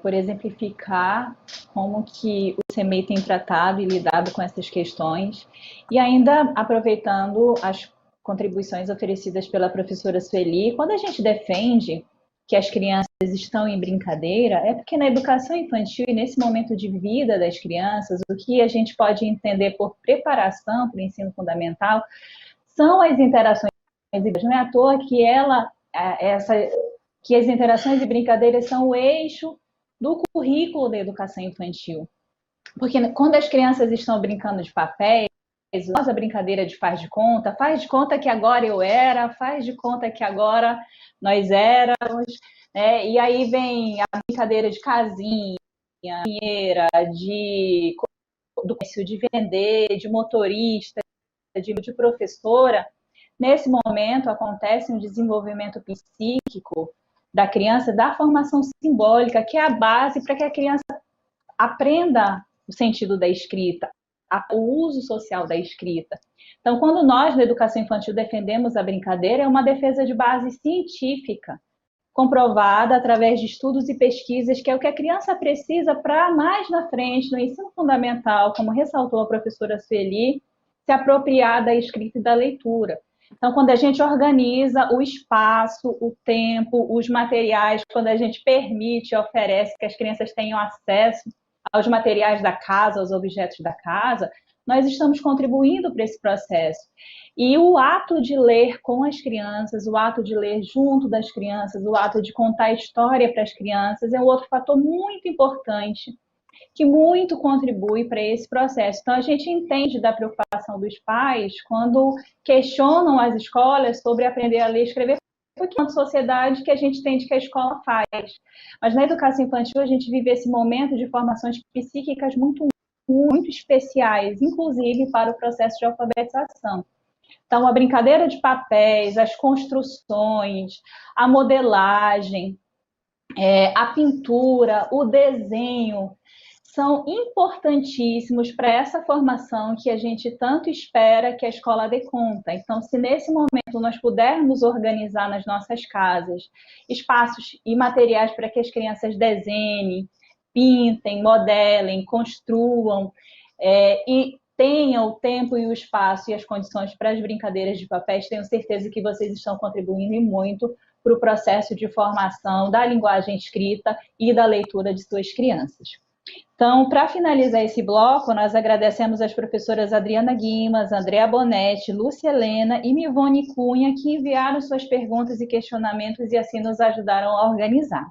por exemplificar como que o CEMEI tem tratado e lidado com essas questões, e ainda aproveitando as contribuições oferecidas pela professora Sueli, quando a gente defende que as crianças estão em brincadeira, é porque na educação infantil e nesse momento de vida das crianças, o que a gente pode entender por preparação para o ensino fundamental são as interações. Não é à toa que que as interações e brincadeiras são o eixo do currículo da educação infantil. Porque quando as crianças estão brincando de papéis, a brincadeira de faz de conta que agora eu era, faz de conta que agora nós éramos, né? E aí vem a brincadeira de casinha, do comércio, de vender, de motorista, de professora. Nesse momento acontece um desenvolvimento psíquico da criança, da formação simbólica, que é a base para que a criança aprenda o sentido da escrita, o uso social da escrita. Então, quando nós, na educação infantil, defendemos a brincadeira, é uma defesa de base científica, comprovada através de estudos e pesquisas, que é o que a criança precisa para mais na frente, no ensino fundamental, como ressaltou a professora Sueli, se apropriar da escrita e da leitura. Então, quando a gente organiza o espaço, o tempo, os materiais, quando a gente permite e oferece que as crianças tenham acesso aos materiais da casa, aos objetos da casa, nós estamos contribuindo para esse processo. E o ato de ler com as crianças, o ato de ler junto das crianças, o ato de contar história para as crianças é um outro fator muito importante, que muito contribui para esse processo. Então, a gente entende da preocupação dos pais quando questionam as escolas sobre aprender a ler e escrever, porque é uma sociedade que a gente entende que a escola faz. Mas na educação infantil, a gente vive esse momento de formações psíquicas muito especiais, inclusive para o processo de alfabetização. Então, a brincadeira de papéis, as construções, a modelagem, a pintura, o desenho, são importantíssimos para essa formação que a gente tanto espera que a escola dê conta. Então, se nesse momento nós pudermos organizar nas nossas casas espaços e materiais para que as crianças desenhem, pintem, modelem, construam, e tenham o tempo e o espaço e as condições para as brincadeiras de papéis, tenho certeza que vocês estão contribuindo muito para o processo de formação da linguagem escrita e da leitura de suas crianças. Então, para finalizar esse bloco, nós agradecemos às professoras Adriana Guimas, Andréa Bonetti, Lúcia Helena e Mivone Cunha, que enviaram suas perguntas e questionamentos e assim nos ajudaram a organizar.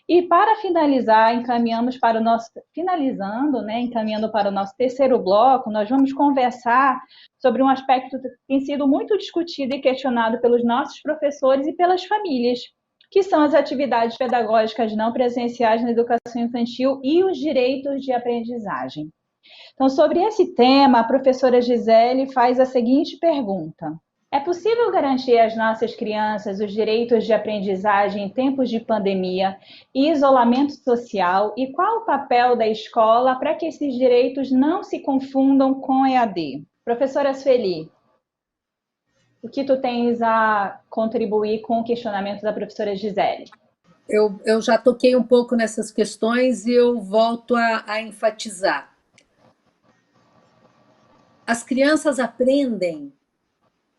E para finalizar, encaminhando para o nosso terceiro bloco, nós vamos conversar sobre um aspecto que tem sido muito discutido e questionado pelos nossos professores e pelas famílias, que são as atividades pedagógicas não presenciais na educação infantil e os direitos de aprendizagem. Então, sobre esse tema, a professora Gisele faz a seguinte pergunta: é possível garantir às nossas crianças os direitos de aprendizagem em tempos de pandemia e isolamento social? E qual o papel da escola para que esses direitos não se confundam com EAD? Professora Sueli, o que tu tens a contribuir com o questionamento da professora Gisele? Eu já toquei um pouco nessas questões e eu volto a enfatizar. As crianças aprendem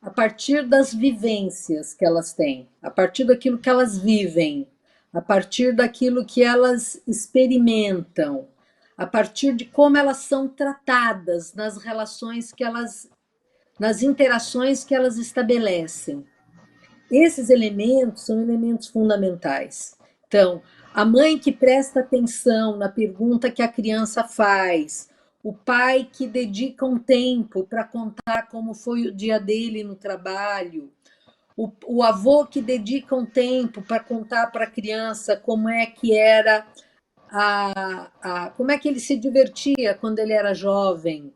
a partir das vivências que elas têm, a partir daquilo que elas vivem, a partir daquilo que elas experimentam, a partir de como elas são tratadas nas relações que elas, nas interações que elas estabelecem. Esses elementos são elementos fundamentais. Então, a mãe que presta atenção na pergunta que a criança faz, o pai que dedica um tempo para contar como foi o dia dele no trabalho, o avô que dedica um tempo para contar para a criança como é que era, como é que ele se divertia quando ele era jovem,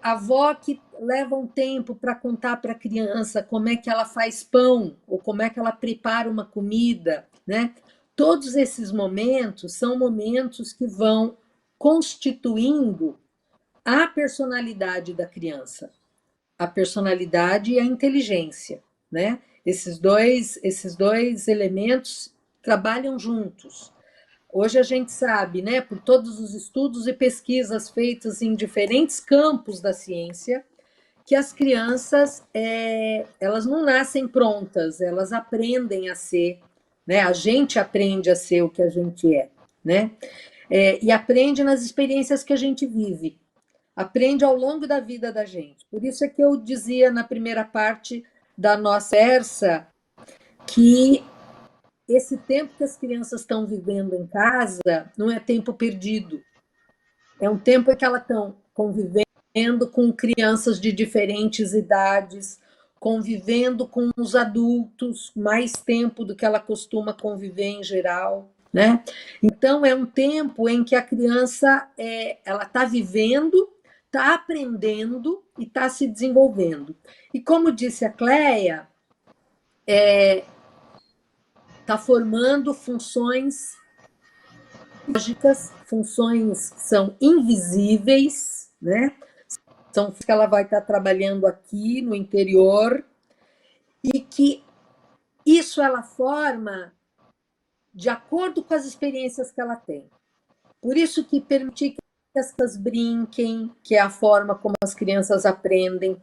a avó que leva um tempo para contar para a criança como é que ela faz pão ou como é que ela prepara uma comida, né? Todos esses momentos são momentos que vão constituindo a personalidade da criança, a personalidade e a inteligência, né? Esses dois elementos trabalham juntos. Hoje a gente sabe, né, por todos os estudos e pesquisas feitas em diferentes campos da ciência, que as crianças, elas não nascem prontas, elas aprendem a ser, né? A gente aprende a ser o que a gente é, né? E aprende nas experiências que a gente vive, aprende ao longo da vida da gente. Por isso é que eu dizia na primeira parte da nossa conversa que esse tempo que as crianças estão vivendo em casa não é tempo perdido, é um tempo em que elas estão convivendo com crianças de diferentes idades, convivendo com os adultos mais tempo do que ela costuma conviver em geral, né? Então, é um tempo em que a criança ela está vivendo, está aprendendo e está se desenvolvendo. E como disse a Cleia, está formando funções lógicas, funções que são invisíveis, né? São que ela vai estar trabalhando aqui no interior e que isso ela forma de acordo com as experiências que ela tem. Por isso que permitir que elas brinquem, que é a forma como as crianças aprendem,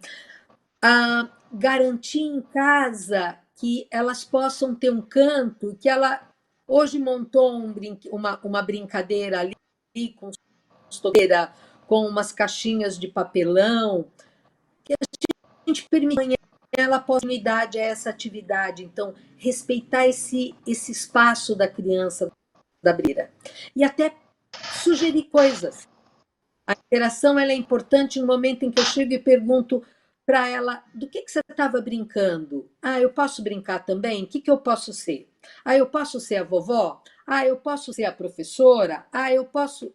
garantir em casa que elas possam ter um canto, que ela hoje montou uma brincadeira ali com estoqueira, com umas caixinhas de papelão, que a gente permite que ela possa dar idade a essa atividade. Então, respeitar esse espaço da criança, da brincadeira. E até sugerir coisas. A interação ela é importante no momento em que eu chego e pergunto para ela, do que você estava brincando? Ah, eu posso brincar também? O que eu posso ser? Ah, eu posso ser a vovó? Ah, eu posso ser a professora? Ah, eu posso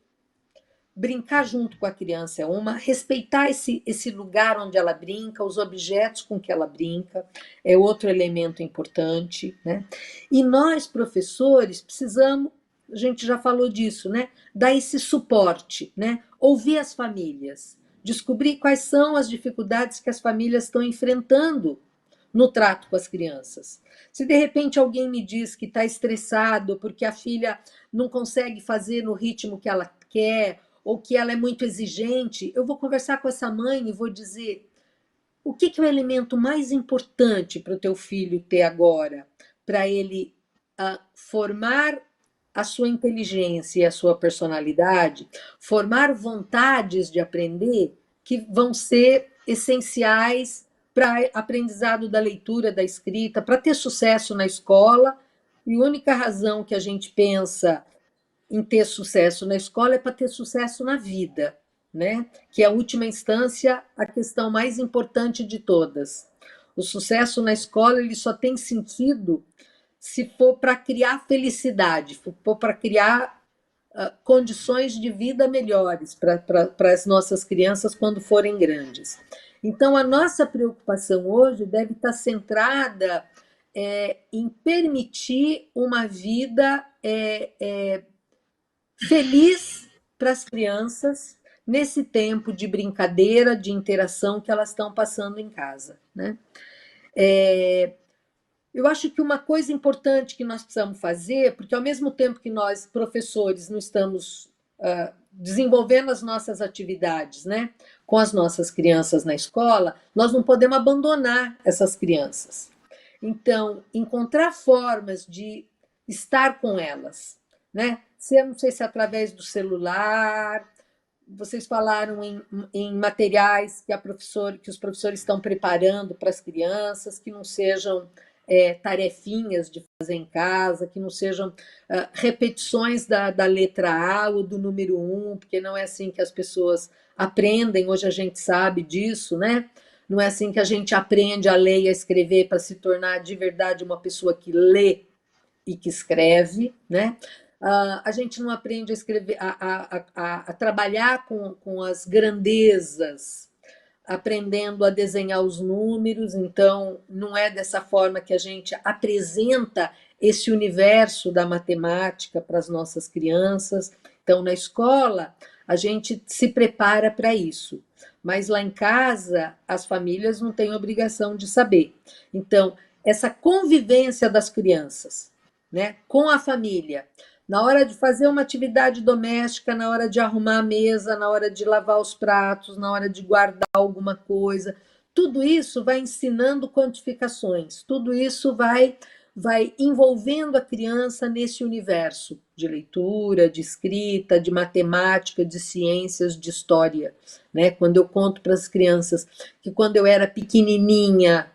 brincar junto com a criança, respeitar esse lugar onde ela brinca, os objetos com que ela brinca, é outro elemento importante, né? E nós, professores, precisamos, a gente já falou disso, né? Dar esse suporte, né? Ouvir as famílias, descobrir quais são as dificuldades que as famílias estão enfrentando no trato com as crianças. Se de repente alguém me diz que está estressado porque a filha não consegue fazer no ritmo que ela quer, ou que ela é muito exigente, eu vou conversar com essa mãe e vou dizer o que é o elemento mais importante para o teu filho ter agora, para ele formar a sua inteligência e a sua personalidade, formar vontades de aprender que vão ser essenciais para aprendizado da leitura, da escrita, para ter sucesso na escola. E a única razão que a gente pensa em ter sucesso na escola é para ter sucesso na vida, né? Que é a última instância, a questão mais importante de todas. O sucesso na escola ele só tem sentido se for para criar felicidade, se for para criar condições de vida melhores para as nossas crianças quando forem grandes. Então, a nossa preocupação hoje deve estar centrada em permitir uma vida feliz para as crianças nesse tempo de brincadeira, de interação que elas estão passando em casa, né? Eu acho que uma coisa importante que nós precisamos fazer, porque ao mesmo tempo que nós, professores, não estamos desenvolvendo as nossas atividades, né, com as nossas crianças na escola, nós não podemos abandonar essas crianças. Então, encontrar formas de estar com elas, né? Não sei se é através do celular, vocês falaram em materiais que os professores estão preparando para as crianças, que não sejam tarefinhas de fazer em casa, que não sejam repetições da letra A ou do número 1, porque não é assim que as pessoas aprendem, hoje a gente sabe disso, né? Não é assim que a gente aprende a ler e a escrever para se tornar de verdade uma pessoa que lê e que escreve, né? A gente não aprende a escrever, a trabalhar com as grandezas, aprendendo a desenhar os números, então não é dessa forma que a gente apresenta esse universo da matemática para as nossas crianças. Então, na escola, a gente se prepara para isso, mas lá em casa, as famílias não têm obrigação de saber. Então, essa convivência das crianças, né, com a família, na hora de fazer uma atividade doméstica, na hora de arrumar a mesa, na hora de lavar os pratos, na hora de guardar alguma coisa, tudo isso vai ensinando quantificações, tudo isso vai envolvendo a criança nesse universo de leitura, de escrita, de matemática, de ciências, de história, né? Quando eu conto para as crianças que quando eu era pequenininha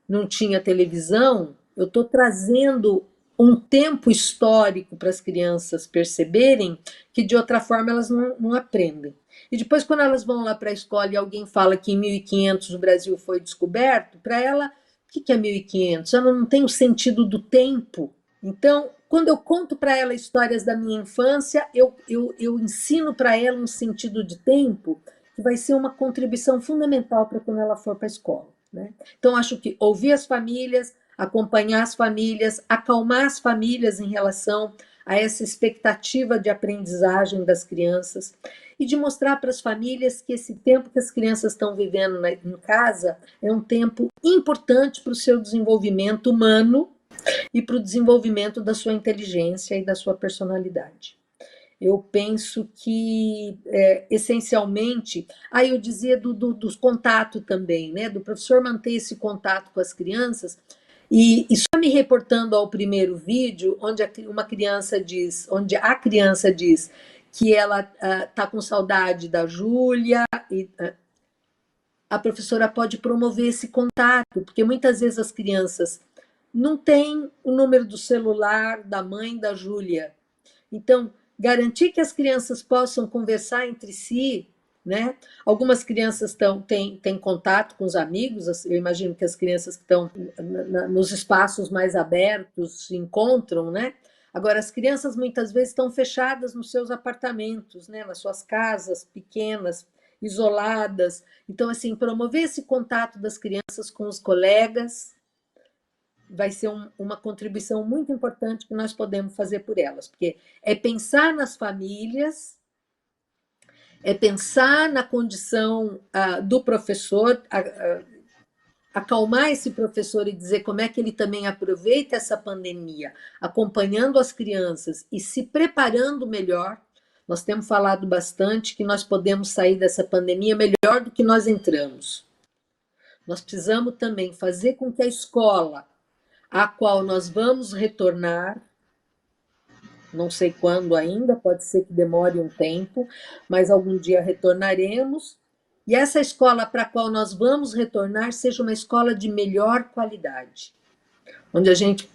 não tinha televisão, eu estou trazendo um tempo histórico para as crianças perceberem que de outra forma elas não aprendem. E depois, quando elas vão lá para a escola e alguém fala que em 1500 o Brasil foi descoberto, para ela, o que é 1500? Ela não tem o sentido do tempo. Então, quando eu conto para ela histórias da minha infância, eu ensino para ela um sentido de tempo que vai ser uma contribuição fundamental para quando ela for para a escola, né? Então, acho que ouvir as famílias, acompanhar as famílias, acalmar as famílias em relação a essa expectativa de aprendizagem das crianças e de mostrar para as famílias que esse tempo que as crianças estão vivendo em casa é um tempo importante para o seu desenvolvimento humano e para o desenvolvimento da sua inteligência e da sua personalidade. Eu penso que, essencialmente, eu dizia do contato também, né? Do professor manter esse contato com as crianças. E só me reportando ao primeiro vídeo, onde a criança diz que ela está com saudade da Júlia, e a professora pode promover esse contato, porque muitas vezes as crianças não têm o número do celular da mãe da Júlia. Então, garantir que as crianças possam conversar entre si, né? Algumas crianças têm contato com os amigos, eu imagino que as crianças que estão nos espaços mais abertos se encontram, né? Agora, as crianças muitas vezes estão fechadas nos seus apartamentos, né? Nas suas casas pequenas, isoladas. Então, assim, promover esse contato das crianças com os colegas vai ser uma contribuição muito importante que nós podemos fazer por elas, porque é pensar nas famílias, é pensar na condição do professor, acalmar esse professor e dizer como é que ele também aproveita essa pandemia, acompanhando as crianças e se preparando melhor. Nós temos falado bastante que nós podemos sair dessa pandemia melhor do que nós entramos. Nós precisamos também fazer com que a escola a qual nós vamos retornar, não sei quando ainda, pode ser que demore um tempo, mas algum dia retornaremos, e essa escola para a qual nós vamos retornar seja uma escola de melhor qualidade, onde a gente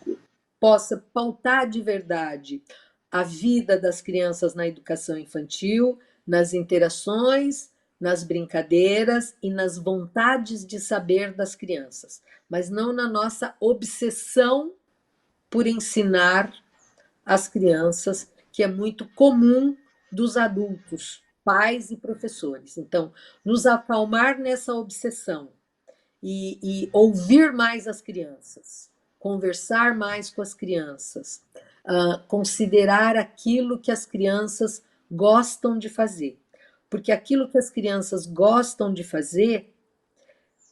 possa pautar de verdade a vida das crianças na educação infantil, nas interações, nas brincadeiras e nas vontades de saber das crianças, mas não na nossa obsessão por ensinar as crianças, que é muito comum dos adultos, pais e professores. Então, nos acalmar nessa obsessão e ouvir mais as crianças, conversar mais com as crianças, considerar aquilo que as crianças gostam de fazer. Porque aquilo que as crianças gostam de fazer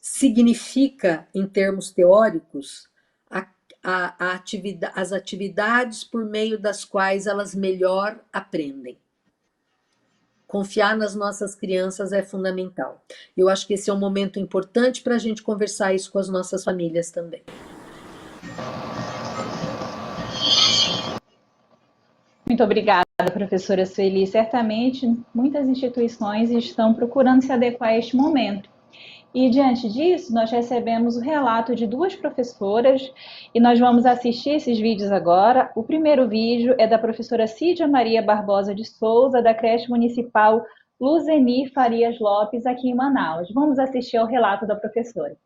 significa, em termos teóricos, as atividades por meio das quais elas melhor aprendem. Confiar nas nossas crianças é fundamental. Eu acho que esse é um momento importante para a gente conversar isso com as nossas famílias também. Muito obrigada, professora Sueli. Certamente, muitas instituições estão procurando se adequar a este momento. E, diante disso, nós recebemos o relato de duas professoras e nós vamos assistir esses vídeos agora. O primeiro vídeo é da professora Cídia Maria Barbosa de Souza, da creche municipal Luzeni Farias Lopes, aqui em Manaus. Vamos assistir ao relato da professora.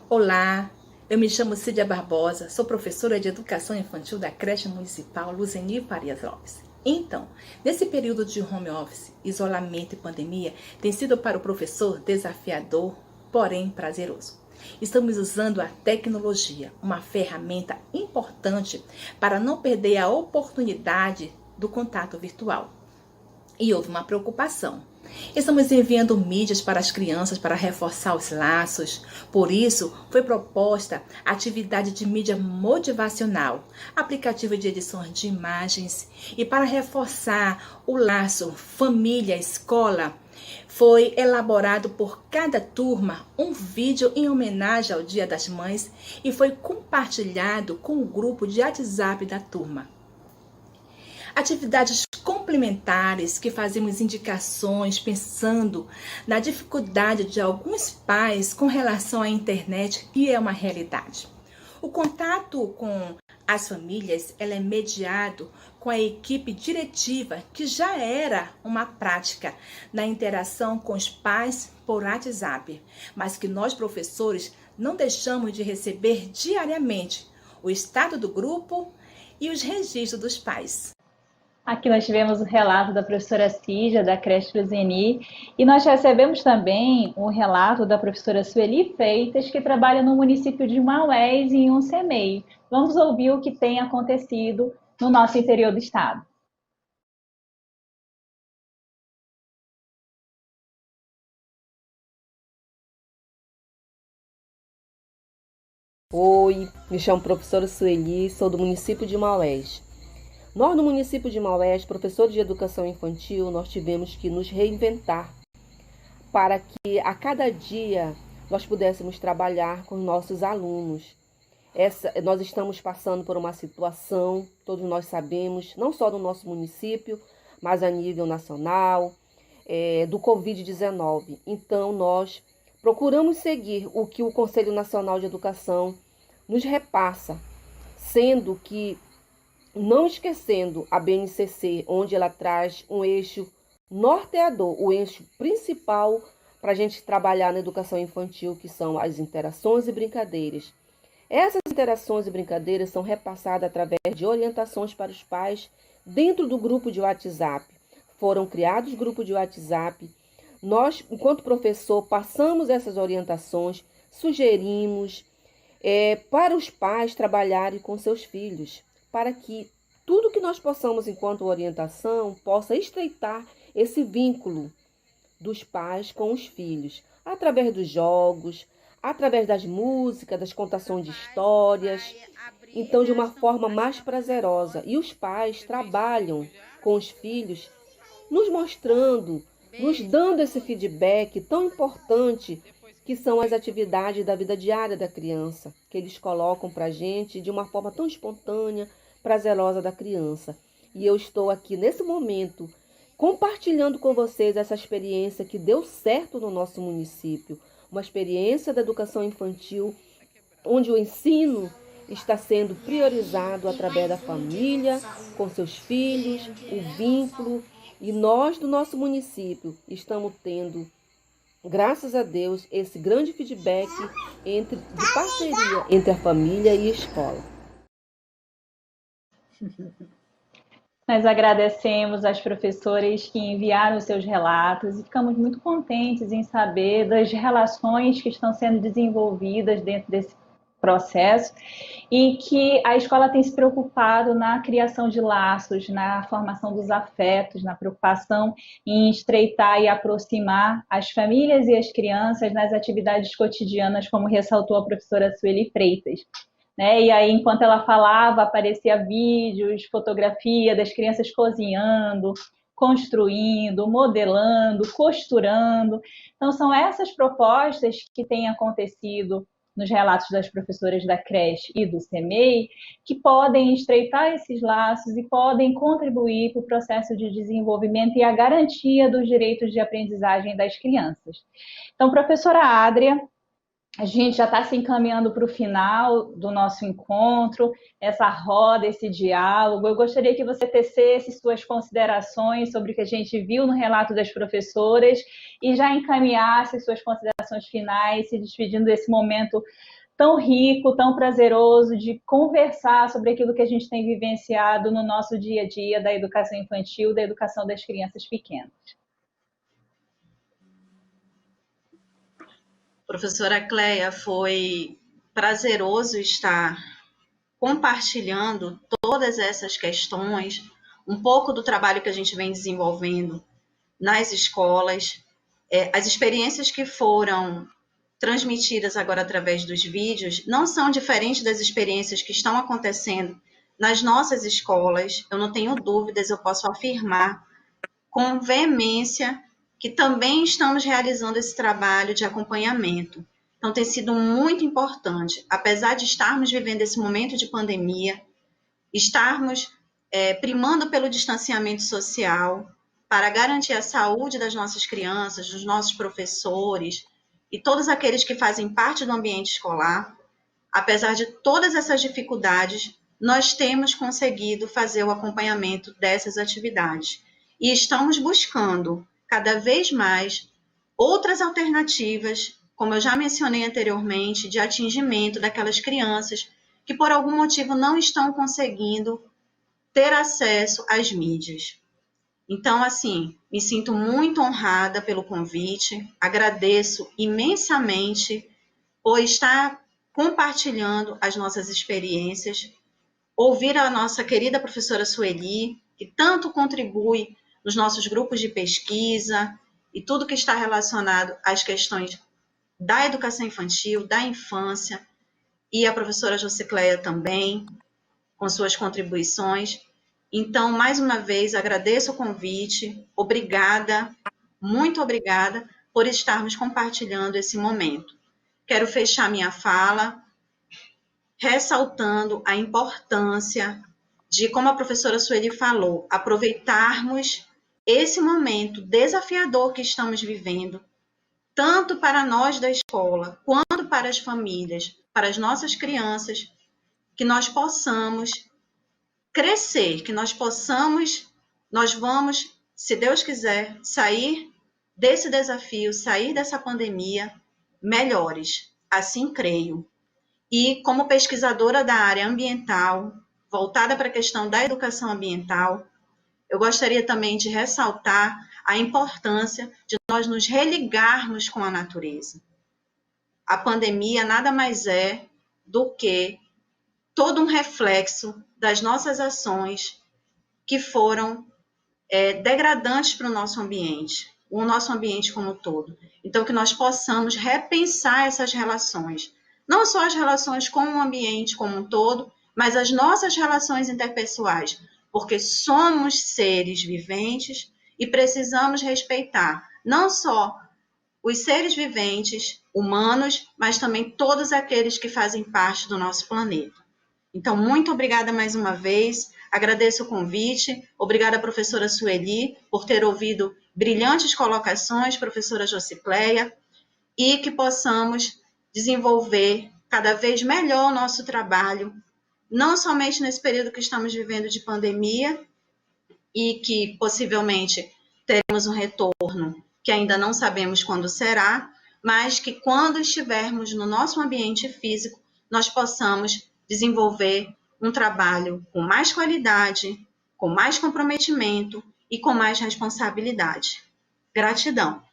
Olá, eu me chamo Cídia Barbosa, sou professora de Educação Infantil da creche municipal Luzeni Farias Lopes. Então, nesse período de home office, isolamento e pandemia, tem sido para o professor desafiador, porém prazeroso. Estamos usando a tecnologia, uma ferramenta importante para não perder a oportunidade do contato virtual. E houve uma preocupação. Estamos enviando mídias para as crianças para reforçar os laços. Por isso, foi proposta a atividade de mídia motivacional, aplicativo de edição de imagens. E para reforçar o laço família-escola, foi elaborado por cada turma um vídeo em homenagem ao Dia das Mães e foi compartilhado com o grupo de WhatsApp da turma. Atividades complementares que fazemos indicações pensando na dificuldade de alguns pais com relação à internet, que é uma realidade. O contato com as famílias é mediado com a equipe diretiva, que já era uma prática na interação com os pais por WhatsApp, mas que nós professores não deixamos de receber diariamente o estado do grupo e os registros dos pais. Aqui nós tivemos o relato da professora Cídia, da creche Luzeni, e nós recebemos também o relato da professora Sueli Freitas, que trabalha no município de Maués, em um CEMEI. Vamos ouvir o que tem acontecido no nosso interior do estado. Oi, me chamo professora Sueli, sou do município de Maués. Nós, no município de Maués, professores de educação infantil, nós tivemos que nos reinventar para que a cada dia nós pudéssemos trabalhar com nossos alunos. Nós estamos passando por uma situação, todos nós sabemos, não só no nosso município, mas a nível nacional, do Covid-19. Então, nós procuramos seguir o que o Conselho Nacional de Educação nos repassa, sendo que, não esquecendo a BNCC, onde ela traz um eixo norteador, o eixo principal para a gente trabalhar na educação infantil, que são as interações e brincadeiras. Essas interações e brincadeiras são repassadas através de orientações para os pais dentro do grupo de WhatsApp. Foram criados grupos de WhatsApp. Nós, enquanto professor, passamos essas orientações, sugerimos para os pais trabalharem com seus filhos, para que tudo que nós possamos, enquanto orientação, possa estreitar esse vínculo dos pais com os filhos, através dos jogos, através das músicas, das contações de histórias, então de uma forma mais prazerosa. E os pais trabalham com os filhos, nos mostrando, nos dando esse feedback tão importante que são as atividades da vida diária da criança, que eles colocam para a gente de uma forma tão espontânea, prazerosa da criança. E eu estou aqui nesse momento compartilhando com vocês essa experiência que deu certo no nosso município, uma experiência da educação infantil, onde o ensino está sendo priorizado através da família, com seus filhos, o vínculo. E nós, do nosso município, estamos tendo, graças a Deus, esse grande feedback de parceria entre a família e a escola. Nós agradecemos às professoras que enviaram os seus relatos e ficamos muito contentes em saber das relações que estão sendo desenvolvidas dentro desse processo e que a escola tem se preocupado na criação de laços, na formação dos afetos, na preocupação em estreitar e aproximar as famílias e as crianças nas atividades cotidianas, como ressaltou a professora Sueli Freitas. E aí, enquanto ela falava, aparecia vídeos, fotografia das crianças cozinhando, construindo, modelando, costurando. Então, são essas propostas que têm acontecido nos relatos das professoras da creche e do CEMEI, que podem estreitar esses laços e podem contribuir para o processo de desenvolvimento e a garantia dos direitos de aprendizagem das crianças. Então, professora Adria, a gente já está se encaminhando para o final do nosso encontro, essa roda, esse diálogo. Eu gostaria que você tecesse suas considerações sobre o que a gente viu no relato das professoras e já encaminhasse suas considerações finais, se despedindo desse momento tão rico, tão prazeroso de conversar sobre aquilo que a gente tem vivenciado no nosso dia a dia da educação infantil, da educação das crianças pequenas. Professora Cleia, foi prazeroso estar compartilhando todas essas questões, um pouco do trabalho que a gente vem desenvolvendo nas escolas, as experiências que foram transmitidas agora através dos vídeos não são diferentes das experiências que estão acontecendo nas nossas escolas. Eu não tenho dúvidas, eu posso afirmar com veemência que também estamos realizando esse trabalho de acompanhamento. Então, tem sido muito importante, apesar de estarmos vivendo esse momento de pandemia, estarmos primando pelo distanciamento social para garantir a saúde das nossas crianças, dos nossos professores e todos aqueles que fazem parte do ambiente escolar. Apesar de todas essas dificuldades, nós temos conseguido fazer o acompanhamento dessas atividades e estamos buscando cada vez mais outras alternativas, como eu já mencionei anteriormente, de atingimento daquelas crianças que por algum motivo não estão conseguindo ter acesso às mídias. Então, assim, me sinto muito honrada pelo convite, agradeço imensamente por estar compartilhando as nossas experiências, ouvir a nossa querida professora Sueli, que tanto contribui nos nossos grupos de pesquisa e tudo que está relacionado às questões da educação infantil, da infância, e a professora Josicléia também, com suas contribuições. Então, mais uma vez, agradeço o convite, obrigada, muito obrigada por estarmos compartilhando esse momento. Quero fechar minha fala ressaltando a importância de, como a professora Sueli falou, aproveitarmos esse momento desafiador que estamos vivendo, tanto para nós da escola, quanto para as famílias, para as nossas crianças, que nós possamos crescer, que nós vamos, se Deus quiser, sair desse desafio, sair dessa pandemia melhores, assim creio. E como pesquisadora da área ambiental, voltada para a questão da educação ambiental, eu gostaria também de ressaltar a importância de nós nos religarmos com a natureza. A pandemia nada mais é do que todo um reflexo das nossas ações que foram degradantes para o nosso ambiente como um todo. Então, que nós possamos repensar essas relações, não só as relações com o ambiente como um todo, mas as nossas relações interpessoais, porque somos seres viventes e precisamos respeitar não só os seres viventes humanos, mas também todos aqueles que fazem parte do nosso planeta. Então, muito obrigada mais uma vez, agradeço o convite, obrigada professora Sueli por ter ouvido brilhantes colocações, professora Josicléia, e que possamos desenvolver cada vez melhor o nosso trabalho, não somente nesse período que estamos vivendo de pandemia, e que possivelmente teremos um retorno que ainda não sabemos quando será, mas que quando estivermos no nosso ambiente físico, nós possamos desenvolver um trabalho com mais qualidade, com mais comprometimento e com mais responsabilidade. Gratidão.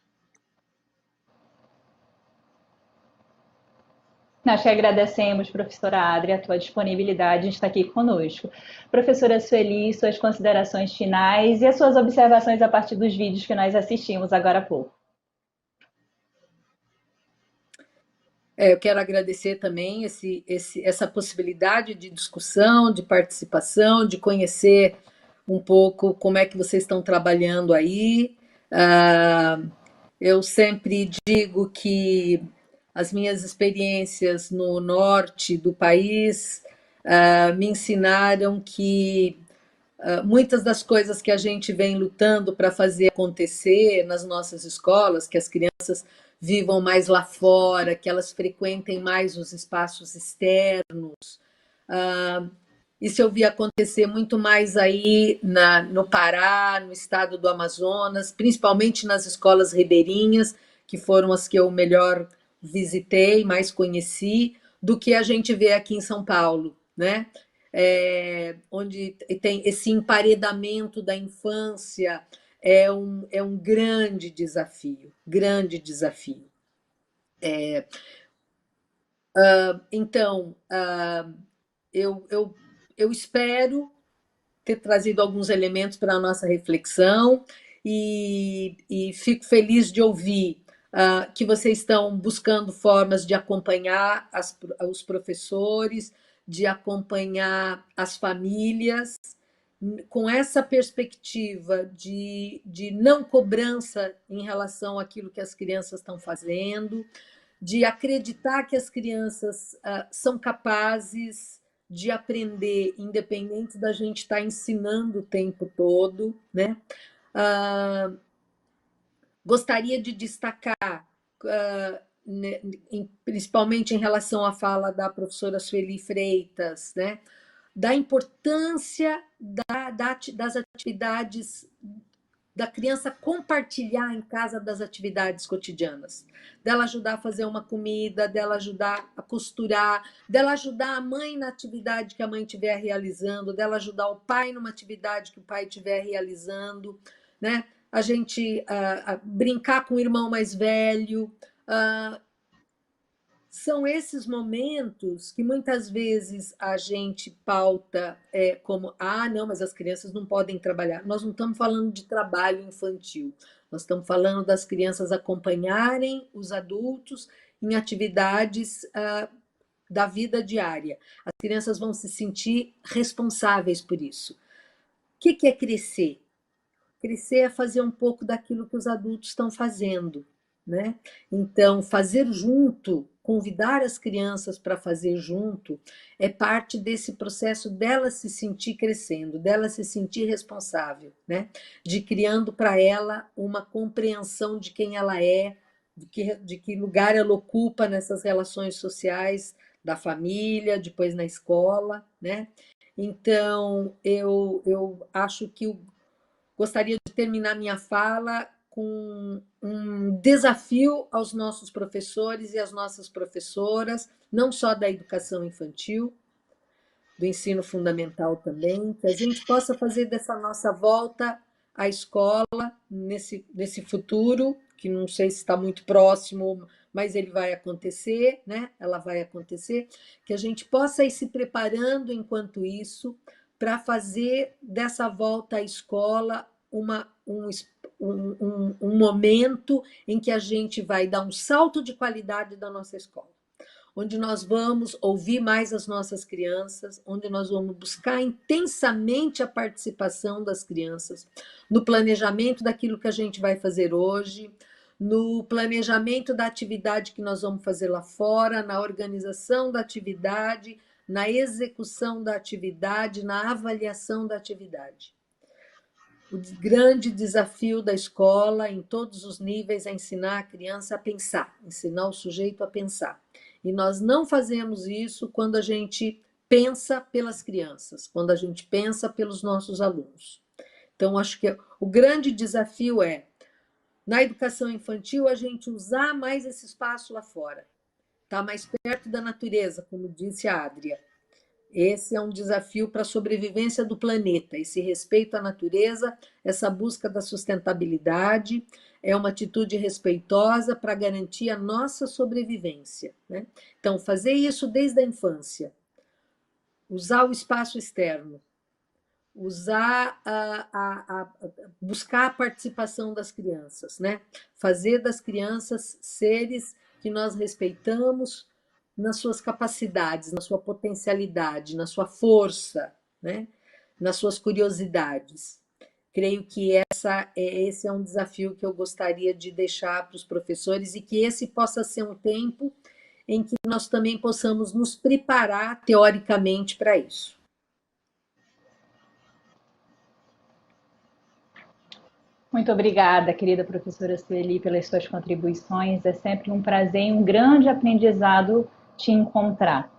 Nós que agradecemos, professora Adri, a tua disponibilidade em estar aqui conosco. Professora Sueli, suas considerações finais e as suas observações a partir dos vídeos que nós assistimos agora há pouco. Eu quero agradecer também essa possibilidade de discussão, de participação, de conhecer um pouco como é que vocês estão trabalhando aí. Eu sempre digo que as minhas experiências no norte do país me ensinaram que muitas das coisas que a gente vem lutando para fazer acontecer nas nossas escolas, que as crianças vivam mais lá fora, que elas frequentem mais os espaços externos. Isso eu vi acontecer muito mais aí no Pará, no estado do Amazonas, principalmente nas escolas ribeirinhas, que foram as que eu melhor visitei, mais conheci, do que a gente vê aqui em São Paulo, né? Onde tem esse emparedamento da infância, é um grande desafio, grande desafio. Então, eu espero ter trazido alguns elementos para a nossa reflexão e fico feliz de ouvir que vocês estão buscando formas de acompanhar os professores, de acompanhar as famílias, com essa perspectiva de não cobrança em relação àquilo que as crianças estão fazendo, de acreditar que as crianças são capazes de aprender, independente da gente estar ensinando o tempo todo, né? Gostaria de destacar, principalmente em relação à fala da professora Sueli Freitas, né? Da importância das atividades da criança compartilhar em casa das atividades cotidianas, dela ajudar a fazer uma comida, dela ajudar a costurar, dela ajudar a mãe na atividade que a mãe estiver realizando, dela ajudar o pai numa atividade que o pai estiver realizando, né? A gente brincar com o irmão mais velho. São esses momentos que muitas vezes a gente pauta como, não, mas as crianças não podem trabalhar. Nós não estamos falando de trabalho infantil, nós estamos falando das crianças acompanharem os adultos em atividades da vida diária. As crianças vão se sentir responsáveis por isso. O que é crescer? Crescer é fazer um pouco daquilo que os adultos estão fazendo, né? Então, fazer junto, convidar as crianças para fazer junto, é parte desse processo dela se sentir crescendo, dela se sentir responsável, né? De criando para ela uma compreensão de quem ela é, de que lugar ela ocupa nessas relações sociais da família, depois na escola, né? Então, eu acho que gostaria de terminar minha fala com um desafio aos nossos professores e às nossas professoras, não só da educação infantil, do ensino fundamental também, que a gente possa fazer dessa nossa volta à escola nesse futuro, que não sei se está muito próximo, mas ele vai acontecer, né? Ela vai acontecer, que a gente possa ir se preparando enquanto isso para fazer dessa volta à escola um momento em que a gente vai dar um salto de qualidade da nossa escola, onde nós vamos ouvir mais as nossas crianças, onde nós vamos buscar intensamente a participação das crianças no planejamento daquilo que a gente vai fazer hoje, no planejamento da atividade que nós vamos fazer lá fora, na organização da atividade, na execução da atividade, na avaliação da atividade. O grande desafio da escola, em todos os níveis, é ensinar a criança a pensar, ensinar o sujeito a pensar. E nós não fazemos isso quando a gente pensa pelas crianças, quando a gente pensa pelos nossos alunos. Então, acho que o grande desafio é, na educação infantil, a gente usar mais esse espaço lá fora, estar mais perto da natureza, como disse a Adria. Esse é um desafio para a sobrevivência do planeta, esse respeito à natureza, essa busca da sustentabilidade, é uma atitude respeitosa para garantir a nossa sobrevivência, né? Então, fazer isso desde a infância, usar o espaço externo, usar buscar a participação das crianças, né? Fazer das crianças seres que nós respeitamos, nas suas capacidades, na sua potencialidade, na sua força, né? Nas suas curiosidades. Creio que esse é um desafio que eu gostaria de deixar para os professores e que esse possa ser um tempo em que nós também possamos nos preparar teoricamente para isso. Muito obrigada, querida professora Sueli, pelas suas contribuições. É sempre um prazer e um grande aprendizado te encontrar.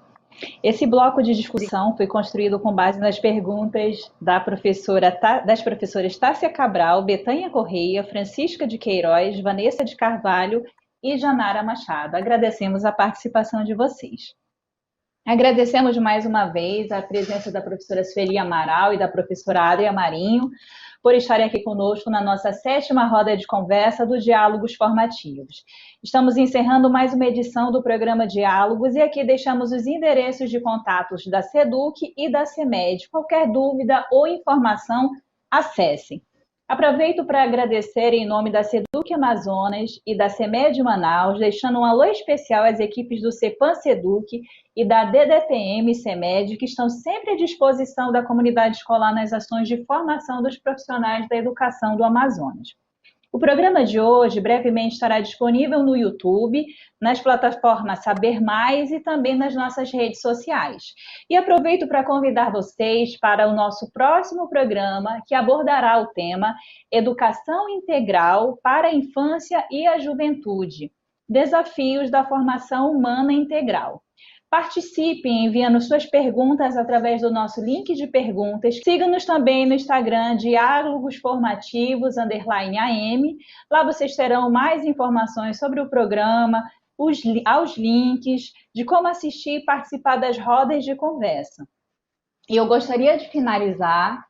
Esse bloco de discussão foi construído com base nas perguntas das professoras Tássia Cabral, Betânia Correia, Francisca de Queiroz, Vanessa de Carvalho e Janara Machado. Agradecemos a participação de vocês. Agradecemos mais uma vez a presença da professora Sueli Amaral e da professora Adria Marinho por estarem aqui conosco na nossa 7ª roda de conversa do Diálogos Formativos. Estamos encerrando mais uma edição do programa Diálogos e aqui deixamos os endereços de contatos da SEDUC e da CEMED. Qualquer dúvida ou informação, acessem. Aproveito para agradecer em nome da SEDUC Amazonas e da CEMED Manaus, deixando um alô especial às equipes do CEPAM SEDUC e da DDPM CEMED, que estão sempre à disposição da comunidade escolar nas ações de formação dos profissionais da educação do Amazonas. O programa de hoje brevemente estará disponível no YouTube, nas plataformas Saber Mais e também nas nossas redes sociais. E aproveito para convidar vocês para o nosso próximo programa, que abordará o tema Educação Integral para a Infância e a Juventude, Desafios da Formação Humana Integral. Participem enviando suas perguntas através do nosso link de perguntas. Siga-nos também no Instagram, Diálogos Formativos _AM. Lá vocês terão mais informações sobre o programa, aos links, de como assistir e participar das rodas de conversa. E eu gostaria de finalizar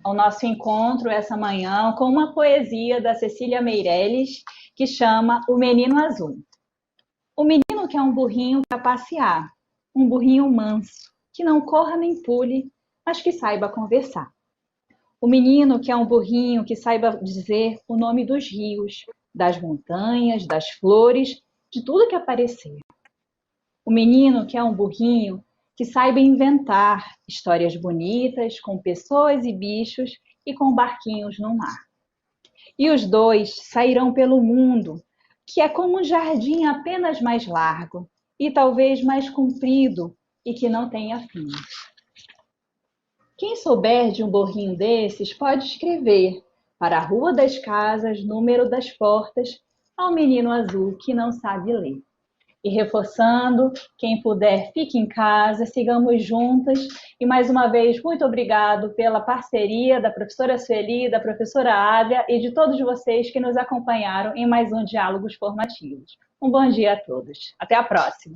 o nosso encontro essa manhã com uma poesia da Cecília Meirelles, que chama O Menino Azul. O menino quer um burrinho para passear, um burrinho manso, que não corra nem pule, mas que saiba conversar. O menino quer um burrinho que saiba dizer o nome dos rios, das montanhas, das flores, de tudo que aparecer. O menino quer um burrinho que saiba inventar histórias bonitas com pessoas e bichos e com barquinhos no mar. E os dois sairão pelo mundo, que é como um jardim apenas mais largo e talvez mais comprido e que não tenha fim. Quem souber de um burrinho desses pode escrever para a Rua das Casas, número das portas, ao menino azul que não sabe ler. E reforçando, quem puder, fique em casa, sigamos juntas. E mais uma vez, muito obrigado pela parceria da professora Sueli, da professora Adria e de todos vocês que nos acompanharam em mais um Diálogos Formativos. Um bom dia a todos. Até a próxima.